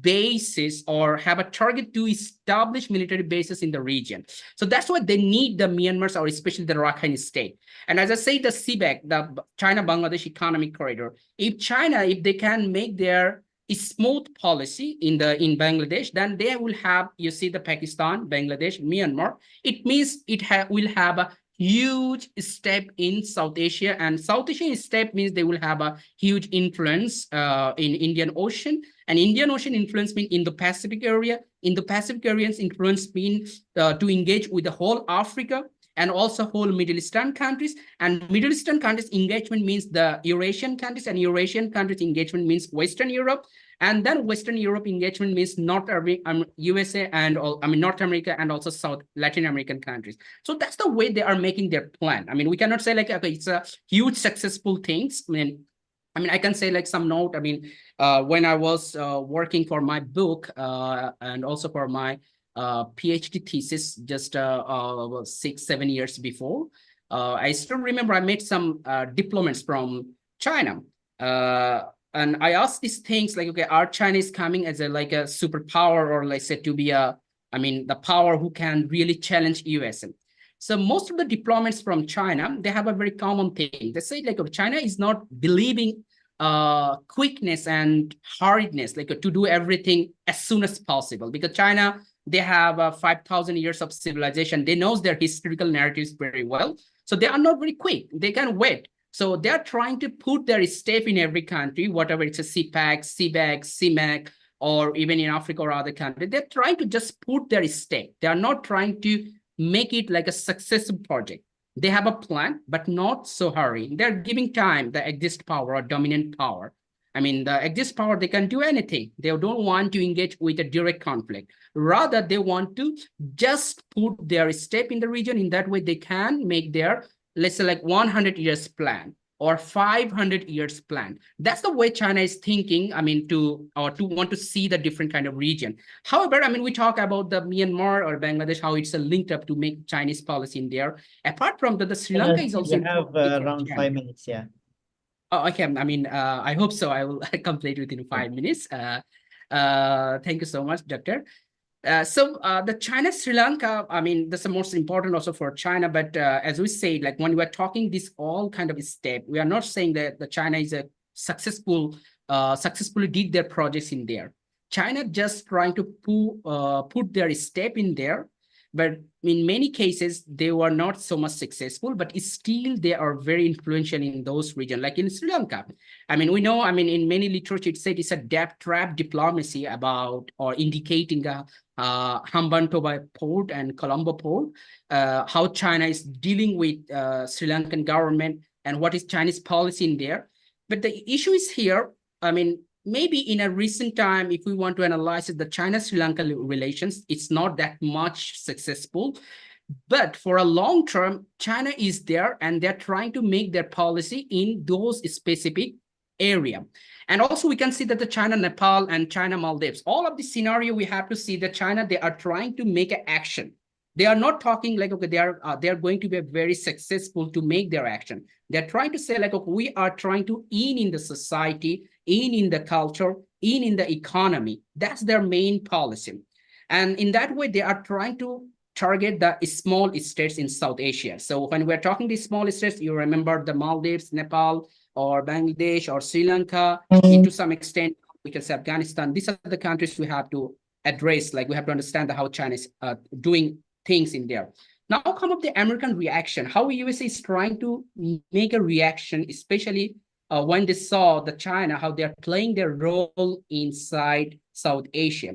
bases or have a target to establish military bases in the region. So that's why they need the Myanmar, or especially the Rakhine state. And as I say, the CBAC, the China-Bangladesh Economic Corridor, if China, if they can make their smooth policy in Bangladesh, then they will have, you see, the Pakistan, Bangladesh, Myanmar. It means it will have a huge step in South Asia, and South Asian step means they will have a huge influence in Indian Ocean, and Indian Ocean influence mean in the Pacific area. In the Pacific areas, influence mean to engage with the whole Africa and also whole Middle Eastern countries. And Middle Eastern countries engagement means the Eurasian countries, and Eurasian countries engagement means Western Europe. And then Western Europe engagement means USA and all, I mean, North America and also South Latin American countries. So that's the way they are making their plan. I mean, we cannot say like, okay, it's a huge successful things. I mean, I can say like some note. I mean, when I was working for my book and also for my PhD thesis just 6-7 years before, I still remember I made some diplomats from China. And I asked these things like, okay, are Chinese coming as a superpower, or like say to be the power who can really challenge US? So most of the diplomats from China, they have a very common thing. They say like, China is not believing quickness and hurriedness, like to do everything as soon as possible, because China, they have 5,000 years of civilization. They know their historical narratives very well. So they are not very quick. They can wait. So they're trying to put their step in every country, whatever it's a CPAC, CBAC, CMAC, or even in Africa or other countries. They're trying to just put their step. They are not trying to make it like a successful project. They have a plan, but not so hurry. They're giving time, the exist power or dominant power. I mean, the Axis power, they can do anything. They don't want to engage with a direct conflict. Rather, they want to just put their step in the region. In that way, they can make their, let's say, like 100 years plan or 500 years plan. That's the way China is thinking, I mean, to want to see the different kind of region. However, I mean, we talk about the Myanmar or Bangladesh, how it's linked up to make Chinese policy in there. Apart from that, the Sri Lanka is also You have around 5 minutes, yeah. Oh, okay. I mean, I hope so. I will complete within 5 minutes. Thank you so much, Doctor. So the China-Sri Lanka, I mean, that's the most important also for China. But as we say, like when we are talking this all kind of step, we are not saying that the China is a successfully did their projects in there. China just trying to put their step in there. But in many cases, they were not so much successful, but still they are very influential in those regions, like in Sri Lanka. I mean, we know, I mean, in many literature, it said it's a debt trap diplomacy about or indicating Hambantota port and Colombo port, how China is dealing with Sri Lankan government and what is Chinese policy in there. But the issue is here, I mean, maybe in a recent time, if we want to analyze the China-Sri Lanka relations, it's not that much successful. But for a long term, China is there and they're trying to make their policy in those specific area. And also we can see that the China, Nepal and China, Maldives, all of the scenario, we have to see that China, they are trying to make an action. They are not talking like, okay, they are going to be very successful to make their action. They're trying to say like, okay, we are trying to in the society, in the culture, in the economy. That's their main policy. And in that way, they are trying to target the small states in South Asia. So when we're talking the small states, you remember the Maldives, Nepal, or Bangladesh, or Sri Lanka, to some extent, we can say Afghanistan. These are the countries we have to address, like we have to understand how China is doing things in there. Now come up the American reaction, how USA is trying to make a reaction, especially when they saw the China, how they're playing their role inside South Asia.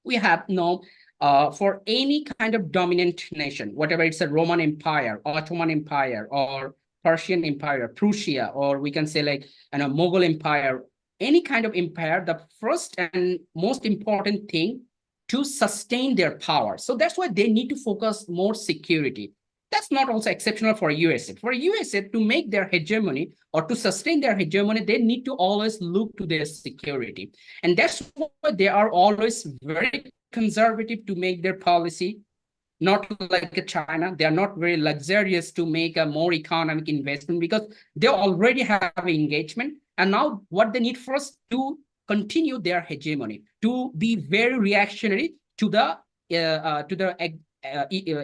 We have no, for any kind of dominant nation, whatever it's a Roman Empire, Ottoman Empire, or Persian Empire, Prussia, or we can say like a Mughal Empire, any kind of empire, the first and most important thing to sustain their power. So that's why they need to focus more security. That's not also exceptional for USA. For USA to make their hegemony or to sustain their hegemony, they need to always look to their security. And that's why they are always very conservative to make their policy, not like China. They are not very luxurious to make a more economic investment because they already have engagement. And now what they need first to continue their hegemony, to be very reactionary to the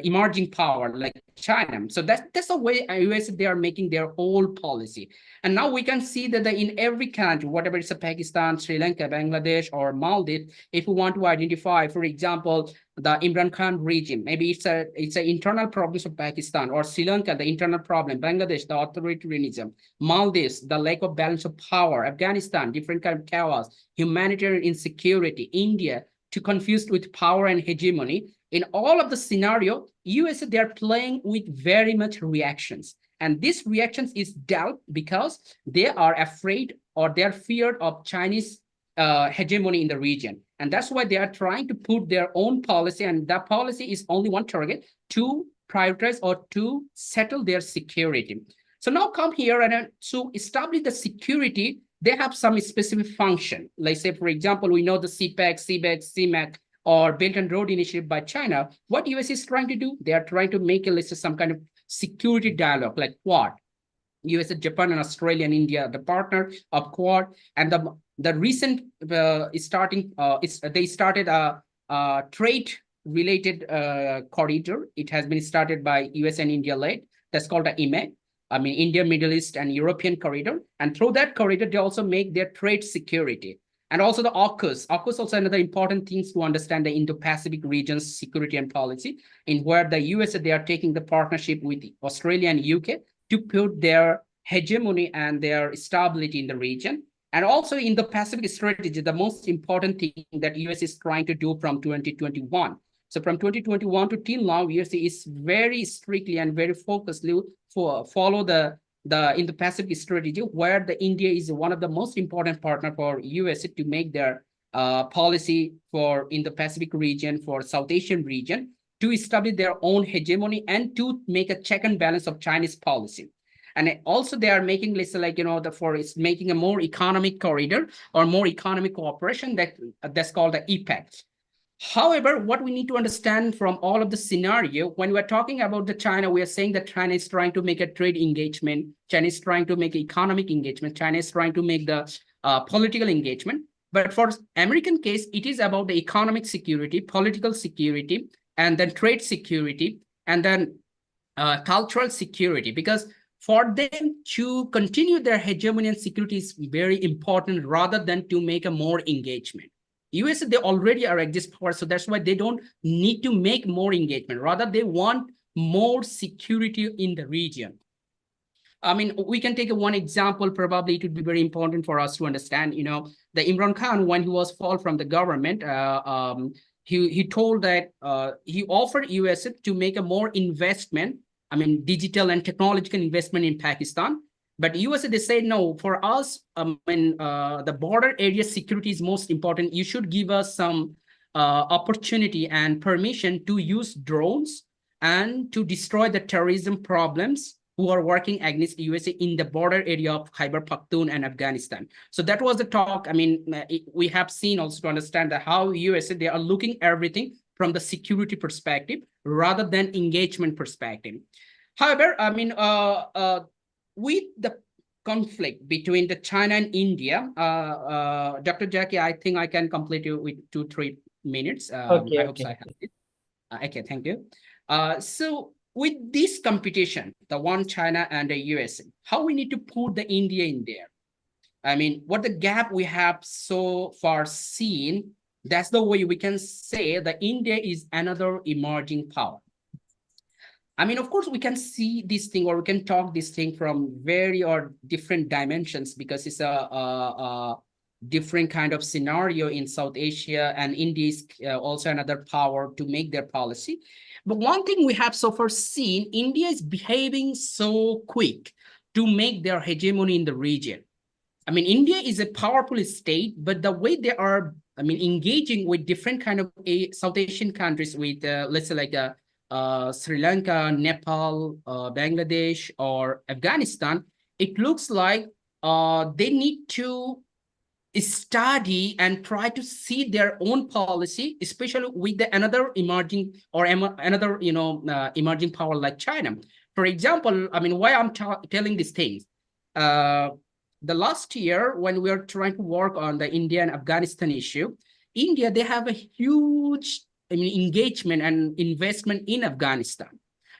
emerging power like China. So that's the way US, they are making their whole policy. And now we can see that in every country, whatever it's a Pakistan, Sri Lanka, Bangladesh, or Maldives, if we want to identify, for example, the Imran Khan regime, maybe it's an internal problems of Pakistan, or Sri Lanka, the internal problem, Bangladesh, the authoritarianism, Maldives, the lack of balance of power, Afghanistan, different kind of chaos, humanitarian insecurity, India, too confused with power and hegemony. In all of the scenario, USA, they are playing with very much reactions. And this reactions is dealt because they are afraid or they are feared of Chinese hegemony in the region. And that's why they are trying to put their own policy. And that policy is only one target, to prioritize or to settle their security. So now come here and to establish the security, they have some specific function. Like say, for example, we know the CPEC, CBEC, CMAC, or Belt and Road Initiative by China. What US is trying to do, they are trying to make a list of some kind of security dialogue, like Quad. US, Japan, and Australia and India, the partner of Quad. And the recent they started a trade-related corridor. It has been started by US and India led. That's called the IMEC. I mean, India, Middle East, and European corridor. And through that corridor, they also make their trade security. And also the AUKUS. AUKUS also another important things to understand the Indo-Pacific region's security and policy, in where the US, they are taking the partnership with Australia and UK to put their hegemony and their stability in the region. And also in the Pacific strategy, the most important thing that US is trying to do from 2021. So from 2021 to till now, US is very strictly and very focusedly follow the in the Pacific strategy, where the India is one of the most important partner for USA to make their policy for in the Pacific region, for South Asian region, to establish their own hegemony and to make a check and balance of Chinese policy. And also they are making, let's say, like, for it's making a more economic corridor or more economic cooperation that's called the EPAC. However, what we need to understand from all of the scenario, when we're talking about the China, we are saying that China is trying to make a trade engagement, China is trying to make economic engagement, China is trying to make the political engagement. But for American case, it is about the economic security, political security, and then trade security, and then cultural security, because for them to continue their hegemony and security is very important rather than to make a more engagement. US, they already are exist power, so that's why they don't need to make more engagement. Rather, they want more security in the region. I mean, we can take one example. Probably it would be very important for us to understand. The Imran Khan, when he was fall from the government, he told that he offered US to make a more investment. I mean, digital and technological investment in Pakistan. But USA, they say, no, for us, the border area security is most important. You should give us some opportunity and permission to use drones and to destroy the terrorism problems who are working against USA in the border area of Khyber Pakhtunkhwa and Afghanistan. So that was the talk. I mean, we have seen also to understand that how USA, they are looking everything from the security perspective rather than engagement perspective. However, I mean, with the conflict between the China and India, Dr. Jackie, I think I can complete you with 2-3 minutes. Okay, I hope so I have it. Okay, thank you. So with this competition, the one China and the USA, how we need to put the India in there? I mean, what the gap we have so far seen, that's the way we can say that India is another emerging power. I mean, of course, we can see this thing, or we can talk this thing from very or different dimensions, because it's a different kind of scenario in South Asia, and India is also another power to make their policy. But one thing we have so far seen, India is behaving so quick to make their hegemony in the region. I mean, India is a powerful state, but the way they are, I mean, engaging with different kind of South Asian countries, with let's say like Sri Lanka, Nepal, Bangladesh, or Afghanistan, it looks like they need to study and try to see their own policy, especially with another emerging or another emerging power like China. For example, I mean, why I'm telling these things. The last year, when we were trying to work on the India and Afghanistan issue, India, they have a huge engagement and investment in Afghanistan,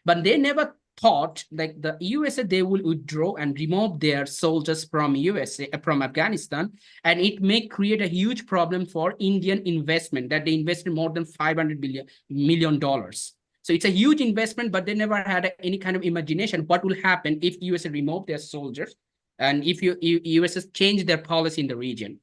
but they never thought like the USA, they will withdraw and remove their soldiers from Afghanistan, and it may create a huge problem for Indian investment, that they invested more than $500 million. So it's a huge investment, but they never had any kind of imagination what will happen if USA remove their soldiers and if USA change their policy in the region.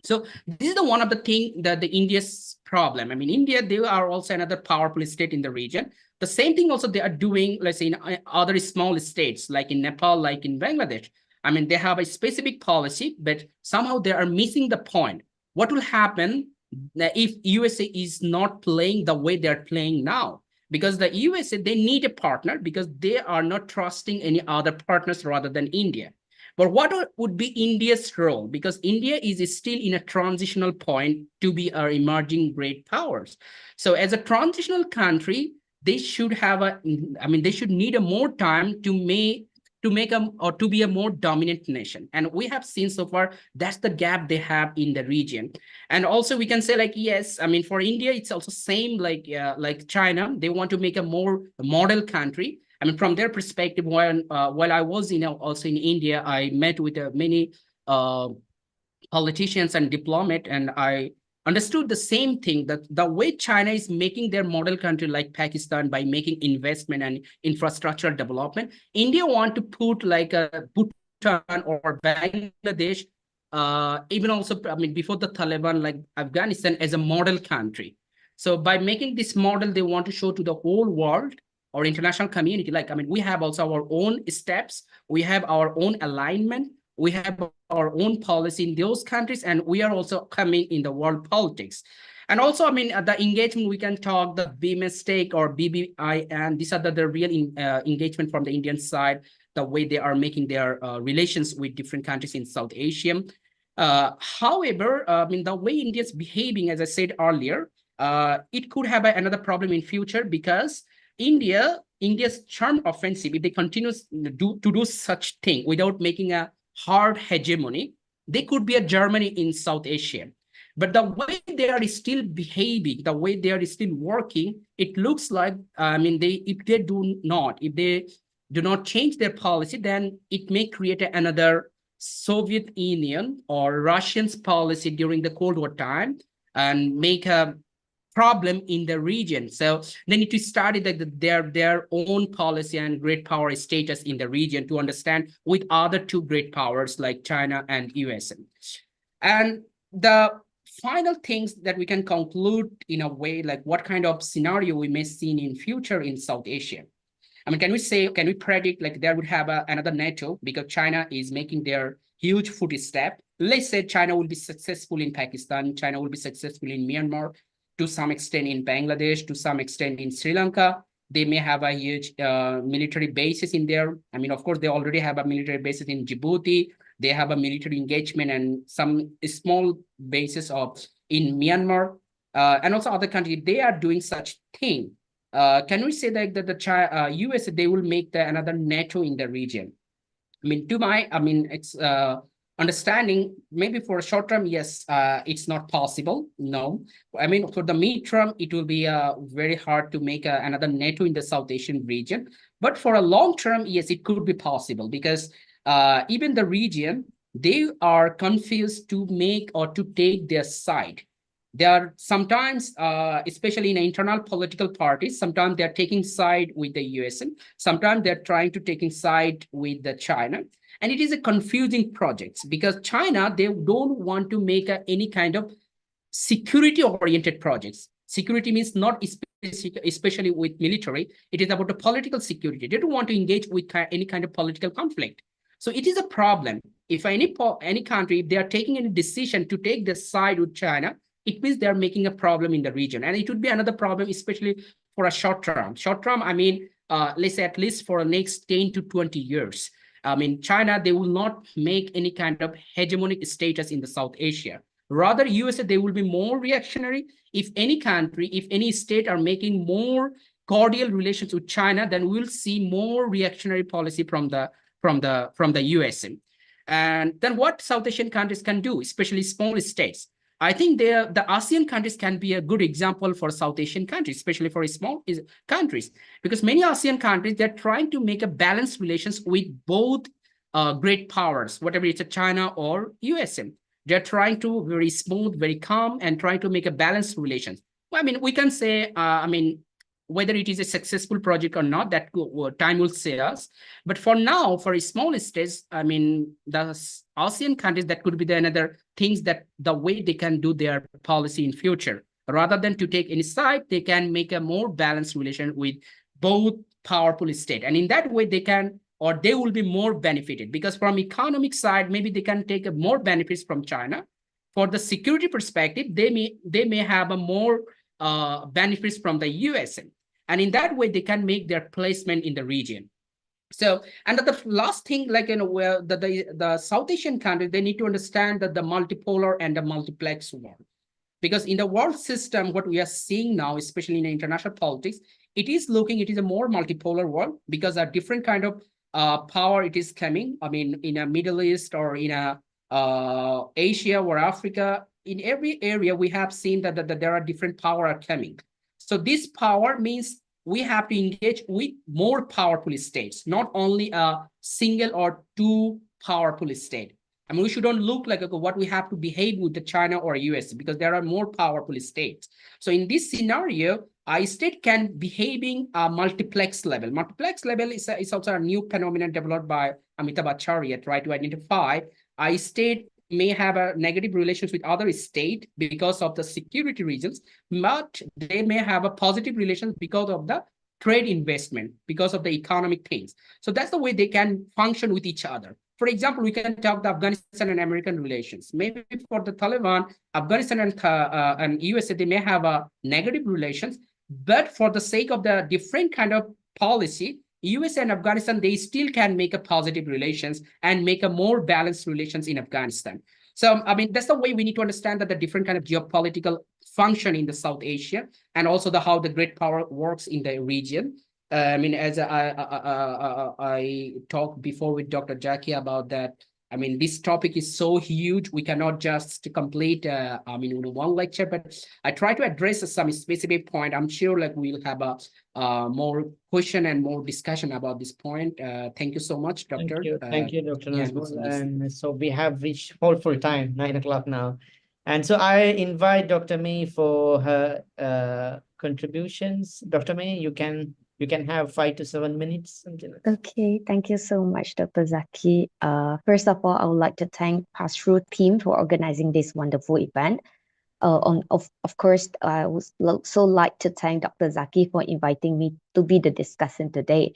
So this is the one of the thing that the India's problem. I mean, India, they are also another powerful state in the region. The same thing also they are doing, let's say, in other small states, like in Nepal, like in Bangladesh. I mean, they have a specific policy, but somehow they are missing the point. What will happen if USA is not playing the way they're playing now? Because the USA, they need a partner because they are not trusting any other partners rather than India. But what would be India's role? Because India is still in a transitional point to be our emerging great powers. So as a transitional country, they should have they should need a more time to make or to be a more dominant nation. And we have seen so far, that's the gap they have in the region. And also we can say like, yes, I mean, for India, it's also same like China, they want to make a more model country. I mean, from their perspective, while I was also in India, I met with many politicians and diplomats, and I understood the same thing, that the way China is making their model country like Pakistan by making investment and infrastructure development, India want to put like a Bhutan or Bangladesh, even also, I mean, before the Taliban, like Afghanistan as a model country. So by making this model, they want to show to the whole world or international community, like, I mean, we have also our own steps, we have our own alignment, we have our own policy in those countries, and we are also coming in the world politics. And also, I mean, the engagement, we can talk the BMSTEC or BBIN. These are the real engagement from the Indian side, the way they are making their relations with different countries in South Asia. However, I mean, the way India is behaving, as I said earlier, it could have another problem in future, because India's charm offensive, if they continue to do such thing without making a hard hegemony, they could be a Germany in South Asia. But the way they are still behaving, the way they are still working, it looks like, I mean, if they do not change their policy, then it may create another Soviet Union or Russian's policy during the Cold War time, and make a problem in the region. So they need to study their own policy and great power status in the region to understand with other two great powers like China and US. And the final things that we can conclude in a way, like what kind of scenario we may see in future in South Asia. I mean, can we predict like there would have another NATO, because China is making their huge footstep. Let's say China will be successful in Pakistan, China will be successful in Myanmar, to some extent in Bangladesh, to some extent in Sri Lanka. They may have a huge military bases in there. I mean, of course, they already have a military bases in Djibouti. They have a military engagement and some small bases in Myanmar, and also other countries. They are doing such thing. Can we say that the US, they will make another NATO in the region? I mean, it's understanding, maybe for a short term, yes, it's not possible. No, I mean, for the mid-term, it will be very hard to make another NATO in the South Asian region. But for a long term, yes, it could be possible, because even the region, they are confused to make or to take their side. They are sometimes, especially in internal political parties, sometimes they're taking side with the US, sometimes they're trying to taking side with the China. And it is a confusing project, because China, they don't want to make any kind of security-oriented projects. Security means not especially with military. It is about the political security. They don't want to engage with any kind of political conflict. So it is a problem. If any country, if they are taking any decision to take the side with China, it means they're making a problem in the region. And it would be another problem, especially for a short term. Short term, I mean, let's say at least for the next 10 to 20 years. I mean, China, they will not make any kind of hegemonic status in the South Asia. Rather, USA, they will be more reactionary. If any country, if any state are making more cordial relations with China, then we'll see more reactionary policy from the USA. And then what South Asian countries can do, especially small states. I think the ASEAN countries can be a good example for South Asian countries, especially for small countries, because many ASEAN countries, they're trying to make a balanced relations with both great powers, whatever it's a China or USA. They're trying to very smooth, very calm, and trying to make a balanced relations. Well, I mean, we can say, whether it is a successful project or not, that time will say us. But for now, for small states, I mean, the ASEAN countries, that could be another things that the way they can do their policy in future. Rather than to take any side, they can make a more balanced relation with both powerful states. And in that way, they can, or they will be more benefited, because from economic side, maybe they can take more benefits from China. For the security perspective, they may have a more benefits from the USA. And in that way, they can make their placement in the region. So, and the last thing, like, where the South Asian countries, they need to understand that the multipolar and the multiplex world. Because in the world system, what we are seeing now, especially in international politics, it is a more multipolar world, because a different kind of power it is coming. I mean, in a Middle East or in a Asia or Africa, in every area, we have seen that there are different power are coming. So this power means we have to engage with more powerful states, not only a single or two powerful state. I mean, we shouldn't look like what we have to behave with the China or US, because there are more powerful states. So in this scenario, a state can behaving a multiplex level. Multiplex level is also a new phenomenon developed by Amitabh Acharya, try to identify a state may have a negative relations with other state because of the security reasons, but they may have a positive relations because of the trade investment because of the economic things. So that's the way they can function with each other. For example, we can talk the Afghanistan and American relations. Maybe for the Taliban, Afghanistan and USA, they may have a negative relations, but for the sake of the different kind of policy, USA and Afghanistan, they still can make a positive relations and make a more balanced relations in Afghanistan. So, I mean, that's the way we need to understand that the different kind of geopolitical function in the South Asia, and also the how the great power works in the region. I mean, as I talked before with Dr. Jackie about that. I mean, this topic is so huge, we cannot just complete, I mean, one lecture, but I try to address some specific point. I'm sure like we'll have a more question and more discussion about this point. Thank you so much, Doctor. Thank you, Dr. Yeah, Nazmul. And so we have reached full time, 9 o'clock now. And so I invite Dr. May for her contributions. Dr. May, you can have 5 to 7 minutes. Something like that. Okay, thank you so much, Dr. Zaki. First of all, I would like to thank Pass-Through team for organizing this wonderful event. Of course, I would so like to thank Dr. Zaki for inviting me to be the discussant today.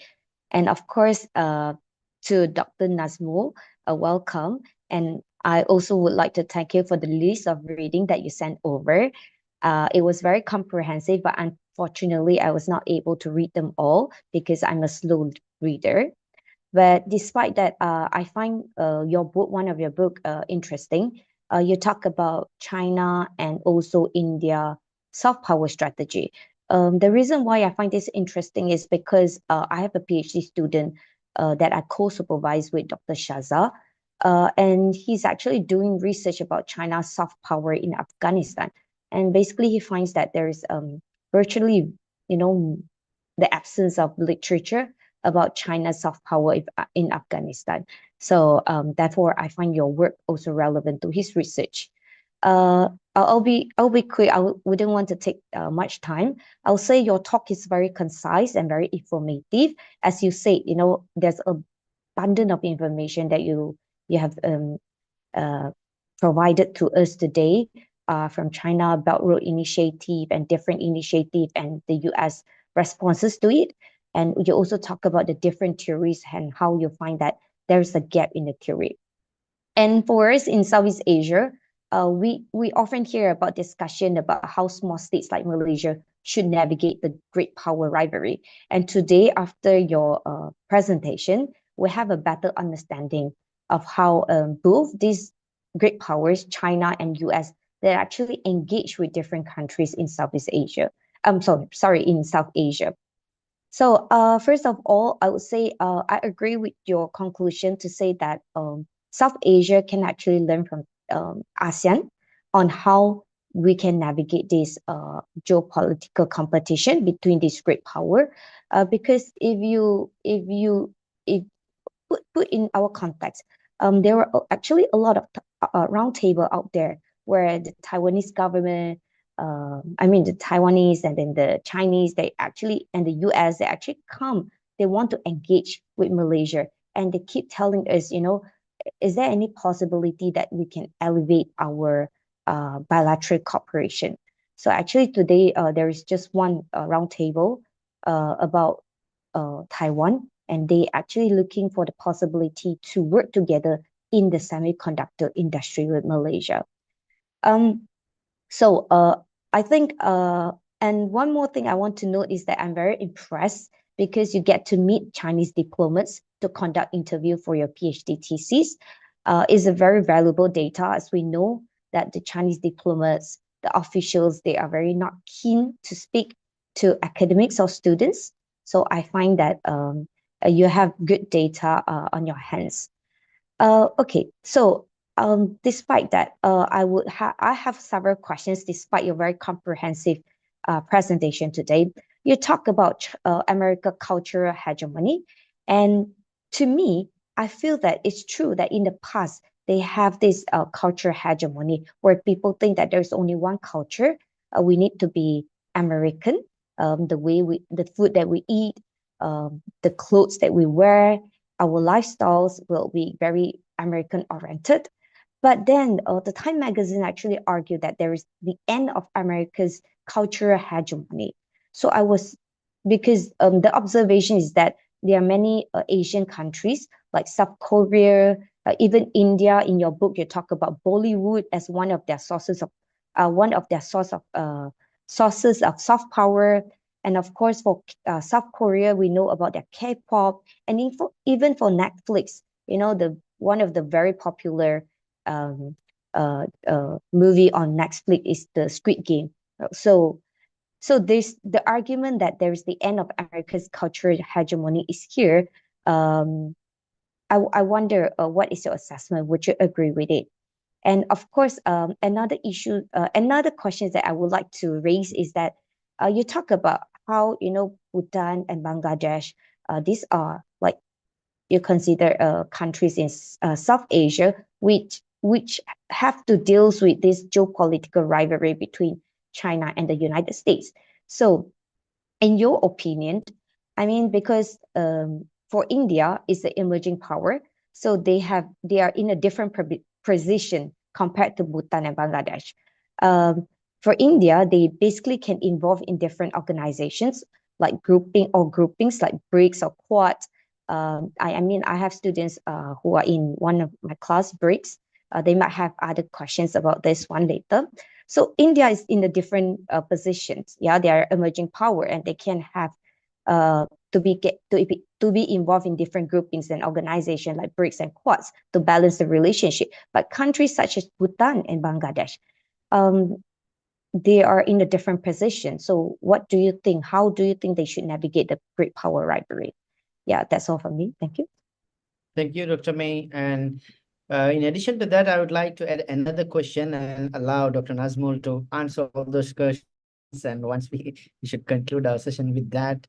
And of course, to Dr. Nazmul, welcome. And I also would like to thank you for the list of reading that you sent over. It was very comprehensive, but unfortunately, I was not able to read them all because I'm a slow reader. But despite that, I find your book, one of your book, interesting. You talk about China and also India soft power strategy. The reason why I find this interesting is because I have a PhD student that I co-supervise with Dr. Shaza, and he's actually doing research about China's soft power in Afghanistan. And basically, he finds that there is virtually, the absence of literature about China's soft power in Afghanistan. So therefore, I find your work also relevant to his research. I'll be quick. Wouldn't want to take much time. I'll say your talk is very concise and very informative. As you say, there's abundant of information that you have provided to us today from China Belt Road Initiative and different initiative and the U.S. responses to it. And you also talk about the different theories and how you find that there's a gap in the theory. And for us in Southeast Asia, we often hear about discussion about how small states like Malaysia should navigate the great power rivalry. And today, after your presentation, we have a better understanding of how both these great powers, China and US, they actually engage with different countries in Southeast Asia. In South Asia. So first of all, I would say I agree with your conclusion to say that South Asia can actually learn from ASEAN on how we can navigate this geopolitical competition between this great power. Because if put in our context, there were actually a lot of roundtable out there where the Taiwanese government, the Taiwanese and then the Chinese, and the US, they actually they want to engage with Malaysia. And they keep telling us, is there any possibility that we can elevate our bilateral cooperation? So actually today, there is just one roundtable about Taiwan, and they actually looking for the possibility to work together in the semiconductor industry with Malaysia. So I think, and one more thing I want to note is that I'm very impressed because you get to meet Chinese diplomats to conduct interview for your PhD thesis. Is a very valuable data, as we know that the Chinese diplomats, the officials, they are very not keen to speak to academics or students. So I find that you have good data on your hands. Okay, so despite that, I have several questions despite your very comprehensive presentation today. You talk about America cultural hegemony, and to me, I feel that it's true that in the past they have this cultural hegemony where people think that there's only one culture. We need to be American. The food that we eat, the clothes that we wear, our lifestyles will be very American oriented. But then the Time magazine actually argued that there is the end of America's cultural hegemony. So I was because the observation is that there are many Asian countries like South Korea, even India. In your book, you talk about Bollywood as one of their sources of sources of soft power. And of course, for South Korea, we know about their K-pop, and even for Netflix, the one of the very popular movie on Netflix is the Squid Game. So there's the argument that there is the end of America's cultural hegemony is here. I wonder, what is your assessment? Would you agree with it? And of course, another question that I would like to raise is that you talk about how, Bhutan and Bangladesh, these are like you consider countries in South Asia, which have to deal with this geopolitical rivalry between China and the United States. So, in your opinion, I mean, because for India is the emerging power, so they are in a different position compared to Bhutan and Bangladesh. For India, they basically can involve in different organizations like groupings like BRICS or Quad. I mean, I have students who are in one of my class BRICS. They might have other questions about this one later. So India is in a different positions. Yeah, they are emerging power, and they can have to be involved in different groupings and organizations like BRICS and Quads to balance the relationship. But countries such as Bhutan and Bangladesh, they are in a different position. So what do you think? How do you think they should navigate the great power rivalry? Yeah, that's all from me. Thank you. Thank you, Dr. May. And in addition to that, I would like to add another question and allow Dr. Nazmul to answer all those questions. And once we should conclude our session with that.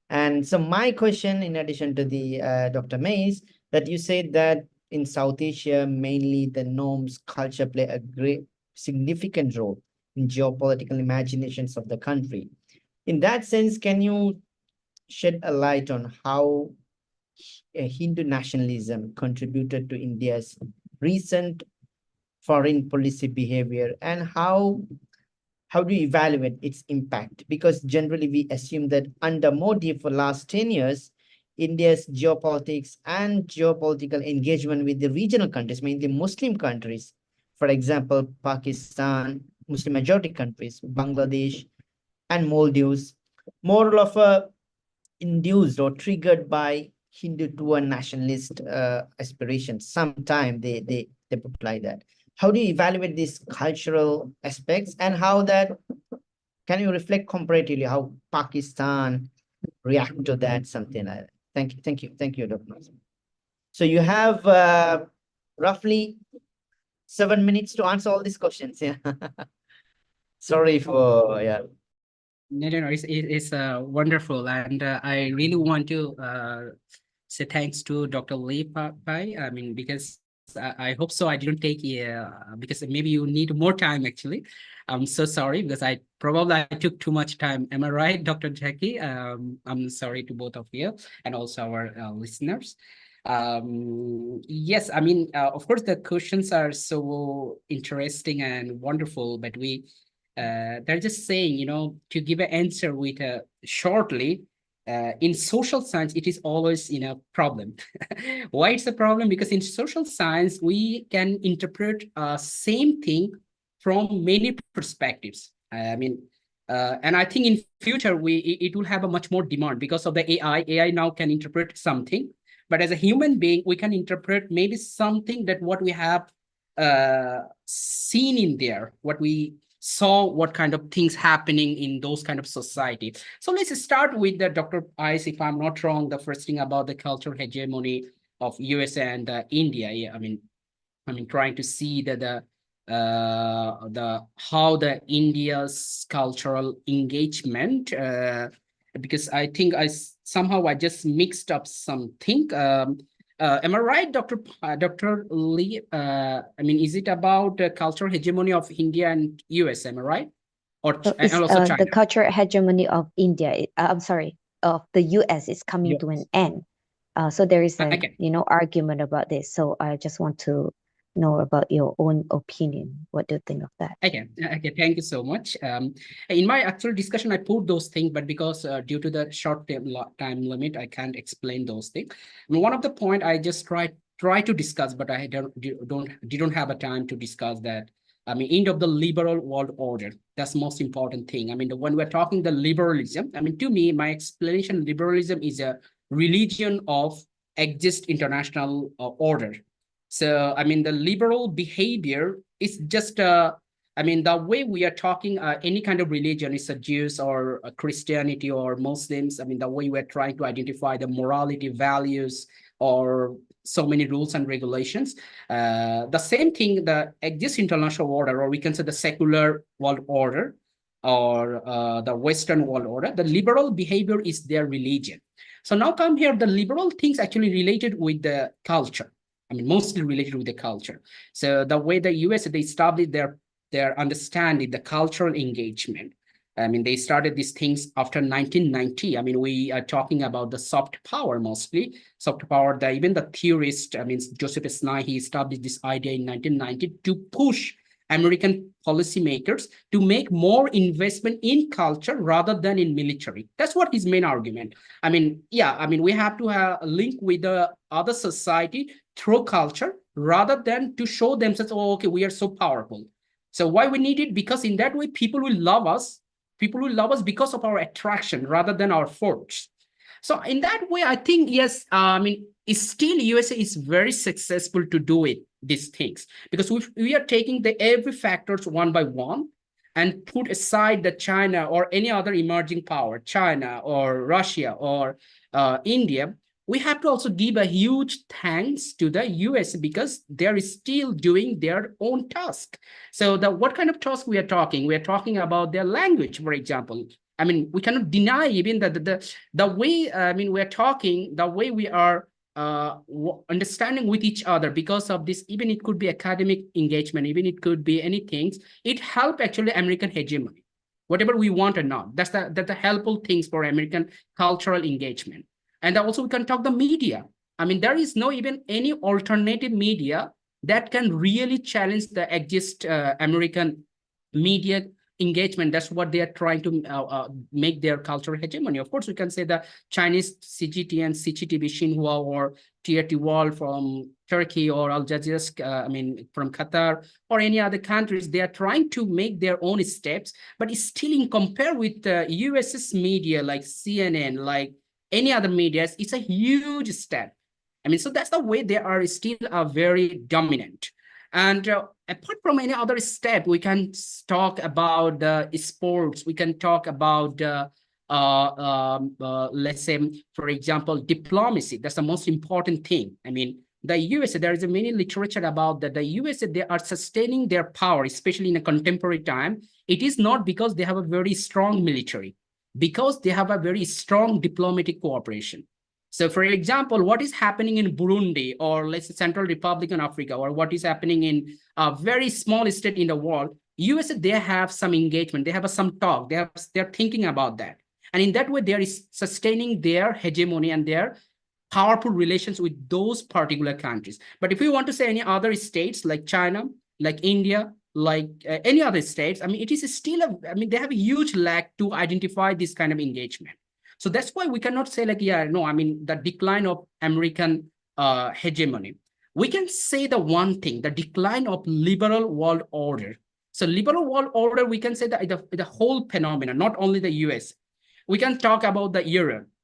And so my question, in addition to the Dr. May's, that you said that in South Asia, mainly the norms, culture play a great significant role in geopolitical imaginations of the country. In that sense, can you shed a light on how Hindu nationalism contributed to India's recent foreign policy behavior, and how do you evaluate its impact? Because generally we assume that under Modi for last 10 years, India's geopolitics and geopolitical engagement with the regional countries, mainly Muslim countries, for example, Pakistan, Muslim majority countries, Bangladesh, and Maldives, more of a induced or triggered by Hinduत्व nationalist aspirations. Sometimes they put like that. How do you evaluate these cultural aspects, and how that can you reflect comparatively how Pakistan react to that, something like that? Thank you, Dr. Nazim. So you have roughly 7 minutes to answer all these questions. Yeah. Sorry for No, it's wonderful, and I really want to say thanks to Dr. Lee Pai. I mean, because I hope so. I didn't take because maybe you need more time. Actually, I'm so sorry because I took too much time. Am I right, Dr. Jackie? I'm sorry to both of you and also our listeners. Yes, I mean, of course, the questions are so interesting and wonderful, but they're just saying, to give an answer with shortly, in social science, it is always, problem. Why it's a problem? Because in social science, we can interpret same thing from many perspectives. And I think in future, it will have a much more demand because of the AI. AI now can interpret something, but as a human being, we can interpret maybe something that what we have seen in there, what we saw, what kind of things happening in those kind of society. So let's start with the Dr. Ice, if I'm not wrong, the first thing about the cultural hegemony of US and India. Yeah, I mean, trying to see that how the India's cultural engagement, because I think I just mixed up something. Am I right, Dr. Lee? I mean, is it about the cultural hegemony of India and US? Am I right? And also China. The cultural hegemony of India, I'm sorry, of the US is coming to an end. So there is an argument about this. So I just want to know about your own opinion. What do you think of that? Okay, thank you so much. In my actual discussion, I put those things, but because due to the short time limit, I can't explain those things. I mean, one of the point I just try to discuss, but I didn't have a time to discuss that. I mean, end of the liberal world order. That's the most important thing. I mean, when we're talking the liberalism, I mean, to me, my explanation, liberalism is a religion of exist international order. So, I mean, the liberal behavior is just I mean, the way we are talking any kind of religion, is a Jews or a Christianity or Muslims. I mean, the way we're trying to identify the morality values or so many rules and regulations. The same thing that exists international order, or we can say the secular world order or the Western world order. The liberal behavior is their religion. So now come here, the liberal things actually related with the culture. I mean, mostly related with the culture. So the way the US, they established their understanding, the cultural engagement. I mean, they started these things after 1990. I mean, we are talking about the soft power mostly. Soft power, even the theorist, I mean, Joseph Nye, he established this idea in 1990 to push American policymakers to make more investment in culture rather than in military. That's what his main argument. I mean, yeah, I mean, we have to have a link with the other society through culture rather than to show themselves, oh, okay, we are so powerful. So why we need it? Because in that way, people will love us. People will love us because of our attraction rather than our force. So in that way, I think, yes, I mean, it's still USA is very successful to do it, these things, because we are taking the every factors one by one and put aside the China or any other emerging power, China or Russia or India. We have to also give a huge thanks to the US because they're still doing their own task. So what kind of task we are talking? We are talking about their language, for example. I mean, we cannot deny even that the way, I mean, we're talking, the way we are understanding with each other because of this, even it could be academic engagement, even it could be anything, it help actually American hegemony, whatever we want or not. That's the helpful things for American cultural engagement. And also we can talk the media. I mean, there is no even any alternative media that can really challenge the exist American media engagement. That's what they are trying to make their cultural hegemony. Of course, we can say the Chinese CGT and CCTV Xinhua or TRT World from Turkey or Al Jazeera, I mean, from Qatar or any other countries, they are trying to make their own steps, but it's still in compare with the US's media like CNN, like any other media, it's a huge step. I mean, so that's the way they are still very dominant. And apart from any other step, we can talk about sports. We can talk about, let's say, for example, diplomacy. That's the most important thing. I mean, the USA, there is a many literature about that. The USA, they are sustaining their power, especially in a contemporary time. It is not because they have a very strong military, because they have a very strong diplomatic cooperation. So, for example, what is happening in Burundi or let's say Central Republic of Africa, or what is happening in a very small state in the world, USA, they have some engagement, they have some talk, they're thinking about that. And in that way, they are sustaining their hegemony and their powerful relations with those particular countries. But if we want to say any other states like China, like India, like any other states, I mean, it is still, I mean, they have a huge lack to identify this kind of engagement. So that's why we cannot say like, yeah, no, I mean, the decline of American hegemony. We can say the one thing, the decline of liberal world order. So liberal world order, we can say that the whole phenomenon, not only the US. We can talk about the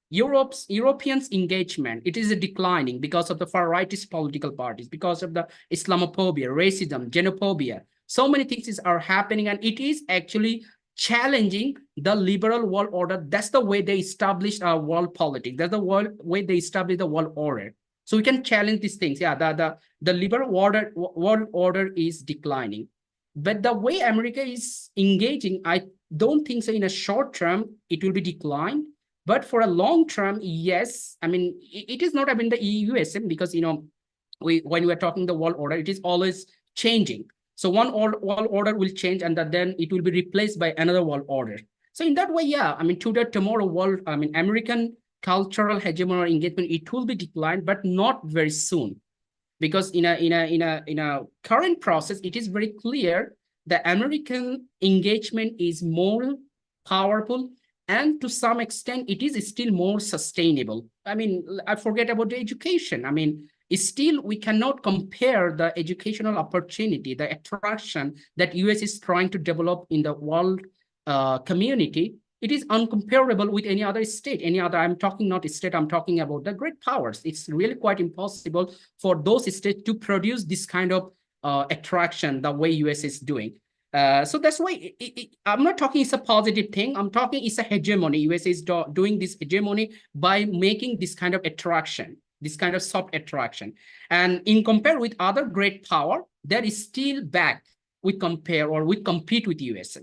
Europeans' engagement. It is declining because of the far-rightist political parties, because of the Islamophobia, racism, xenophobia. So many things are happening, and it is actually challenging the liberal world order. That's the way they established our world politics. That's the way they established the world order. So we can challenge these things. Yeah, the liberal world order is declining. But the way America is engaging, I don't think so in a short term, it will be declined. But for a long term, yes. I mean, it is not, I mean, the EUSM, because, you know, when we're talking the world order, it is always changing. So one world order will change, and then it will be replaced by another world order. So in that way, yeah, I mean, tomorrow, I mean, American cultural hegemony engagement, it will be declined, but not very soon. because in a current process, it is very clear the American engagement is more powerful, and to some extent, it is still more sustainable. I mean, I forget about the education. I mean, still we cannot compare the educational opportunity, the attraction that US is trying to develop in the world community. It is uncomparable with any other state, any other, I'm talking not state, I'm talking about the great powers. It's really quite impossible for those states to produce this kind of attraction the way US is doing. So that's why I'm not talking it's a positive thing. I'm talking it's a hegemony. US is doing this hegemony by making this kind of attraction, this kind of soft attraction. And in compare with other great power, that is still back we compare or we compete with US.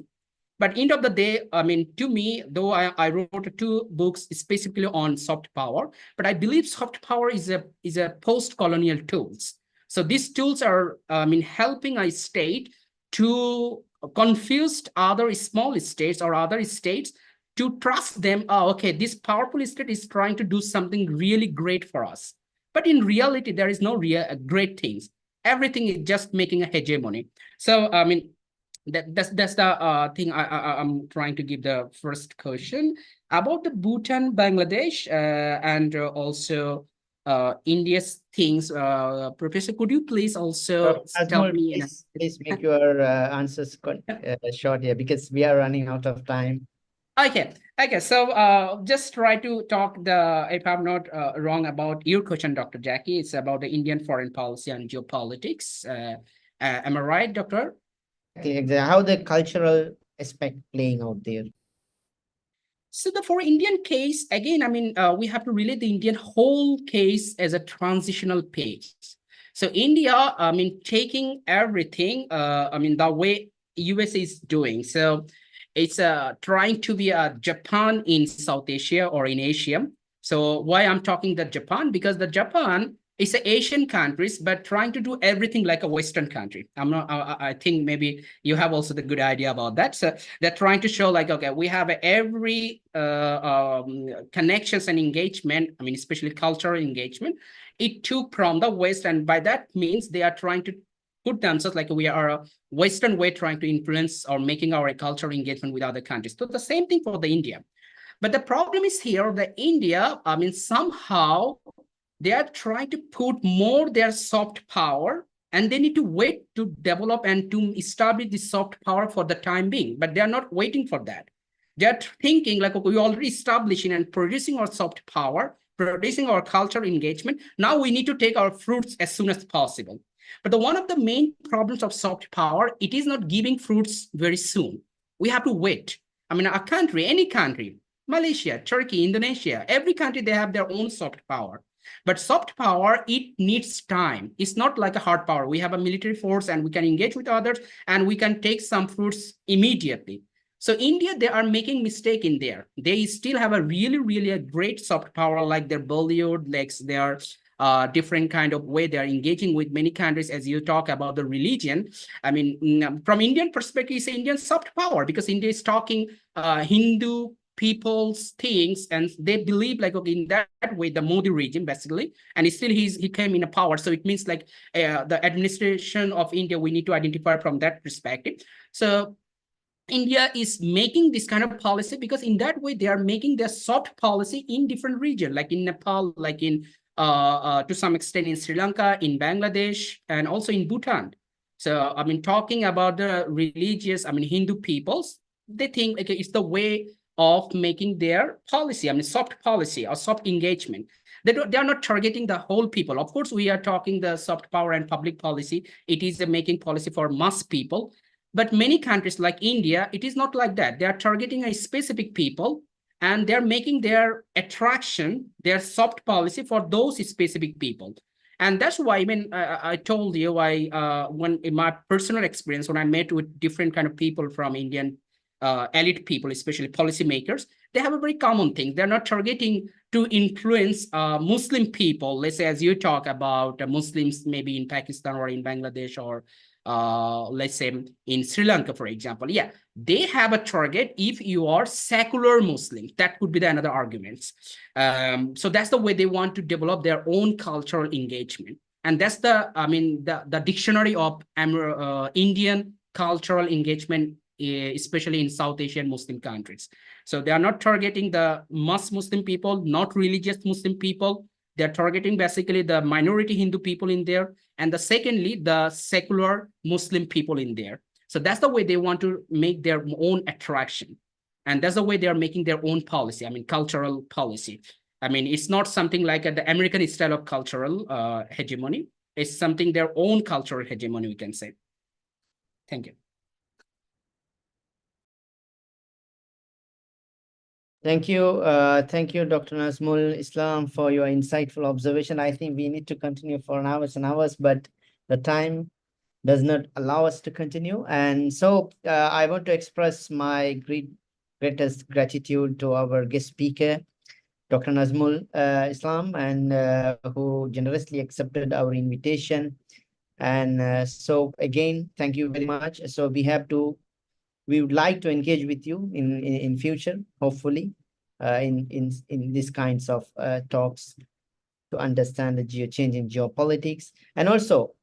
But end of the day, I mean, to me, though I wrote 2 books specifically on soft power, but I believe soft power is a post-colonial tools. So these tools are, I mean, helping a state to confuse other small states or other states to trust them. Oh, okay, this powerful state is trying to do something really great for us. But in reality, there is no real great things. Everything is just making a hegemony. So, I mean, that's the thing I'm trying to give the first question about the Bhutan, Bangladesh, and also India's things. Professor, could you please also tell Azmul, me? please make your answers short here because we are running out of time. Okay. So just try to talk if I'm not wrong about your question, Dr. Jackie, it's about the Indian foreign policy and geopolitics. Am I right, Doctor? Exactly. How the cultural aspect playing out there. So for Indian case, again, I mean, we have to relate the Indian whole case as a transitional phase. So India, I mean, taking everything, I mean, the way US is doing. So it's trying to be a Japan in South Asia or in Asia. So why I'm talking that Japan? Because the Japan is an Asian countries, but trying to do everything like a Western country. I think maybe you have also the good idea about that. So they're trying to show like, okay, we have every connections and engagement, I mean, especially cultural engagement, it took from the West. And by that means they are trying to put themselves like we are a Western way trying to influence or making our cultural engagement with other countries. So the same thing for the India. But the problem is here that India, I mean, somehow they are trying to put more their soft power, and they need to wait to develop and to establish this soft power for the time being. But they are not waiting for that. They're thinking like, okay, we already establishing and producing our soft power, producing our cultural engagement. Now we need to take our fruits as soon as possible. But one of the main problems of soft power, it is not giving fruits very soon. We have to wait. I mean, a country, any country, Malaysia, Turkey, Indonesia, every country, they have their own soft power. But soft power, it needs time. It's not like a hard power. We have a military force and we can engage with others and we can take some fruits immediately. So India, they are making mistake in there. They still have a really a great soft power, like their Bollywood, like their different kind of way they are engaging with many countries. As you talk about the religion, I mean, from Indian perspective, it's Indian soft power because India is talking Hindu people's things, and they believe like, okay, in that way, the Modi regime basically, and still he came in a power. So it means like the administration of India, we need to identify from that perspective. So India is making this kind of policy because in that way, they are making their soft policy in different regions, like in Nepal, like in to some extent in Sri Lanka, in Bangladesh, and also in Bhutan. So, I mean, talking about the religious, I mean, Hindu peoples, they think okay, it's the way of making their policy, I mean, soft policy or soft engagement. They are not targeting the whole people. Of course, we are talking the soft power and public policy. It is making policy for mass people. But many countries like India, it is not like that. They are targeting a specific people, and they're making their attraction, their soft policy for those specific people. And that's why, I mean, I told you, when in my personal experience, when I met with different kind of people from Indian elite people, especially policymakers, they have a very common thing. They're not targeting to influence Muslim people. Let's say, as you talk about Muslims, maybe in Pakistan or in Bangladesh or let's say in Sri Lanka, for example. Yeah, they have a target if you are secular Muslim. That could be the another arguments. So that's the way they want to develop their own cultural engagement. And that's the dictionary of Indian cultural engagement, especially in South Asian Muslim countries. So they are not targeting the mass Muslim people, not religious Muslim people. They're targeting basically the minority Hindu people in there. And secondly, the secular Muslim people in there. So that's the way they want to make their own attraction. And that's the way they are making their own policy, cultural policy. It's not something like the American style of cultural hegemony. It's something their own cultural hegemony, we can say. Thank you. Thank you, Dr. Nazmul Islam, for your insightful observation. I think we need to continue for hours and hours, but the time does not allow us to continue. And so I want to express my greatest gratitude to our guest speaker, Dr. Nazmul Islam, and who generously accepted our invitation. And so again, thank you very much. So we would like to engage with you in future, hopefully, in these kinds of talks to understand the changing geopolitics. And also,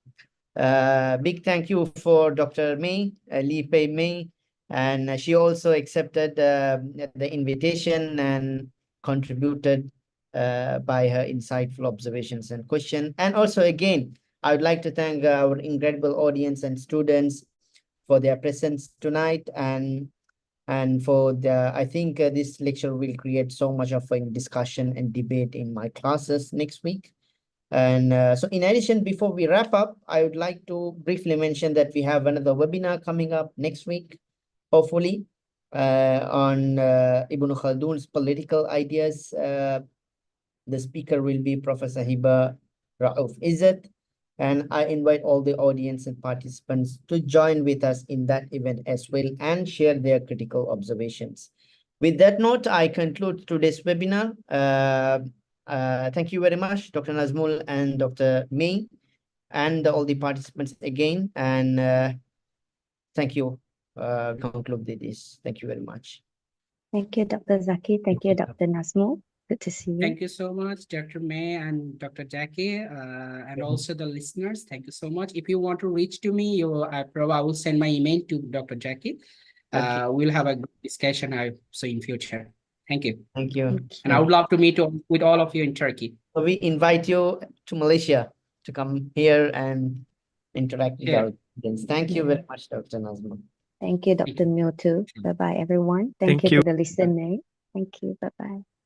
big thank you for Dr. Lee Pei Mei, and she also accepted the invitation and contributed by her insightful observations and questions. And also, again, I would like to thank our incredible audience and students for their presence tonight, and for I think this lecture will create so much of a discussion and debate in my classes next week. And so in addition, before we wrap up, I would like to briefly mention that we have another webinar coming up next week, hopefully, on Ibn Khaldun's political ideas. The speaker will be Professor Hiba Rauf Izzat, and I invite all the audience and participants to join with us in that event as well and share their critical observations. With that note, I conclude today's webinar. Thank you very much, Dr. Nazmul and Dr. May, and all the participants again. And thank you. Conclude this. Thank you very much. Thank you, Dr. Zaki. Thank you, Dr. Nazmul. Good to see you. Thank you so much, Dr. May and Dr. Jackie, and also the listeners. Thank you so much. If you want to reach to me, I will send my email to Dr. Jackie. Okay. We'll have a good discussion in future. Thank you. Thank you. And I would love to meet with all of you in Turkey. So we invite you to Malaysia to come here and interact with our students. Thank you very much, Dr. Nazmul. Thank you, Dr. Mil, too. Bye-bye, everyone. Thank you for the listening. Thank you. Bye-bye.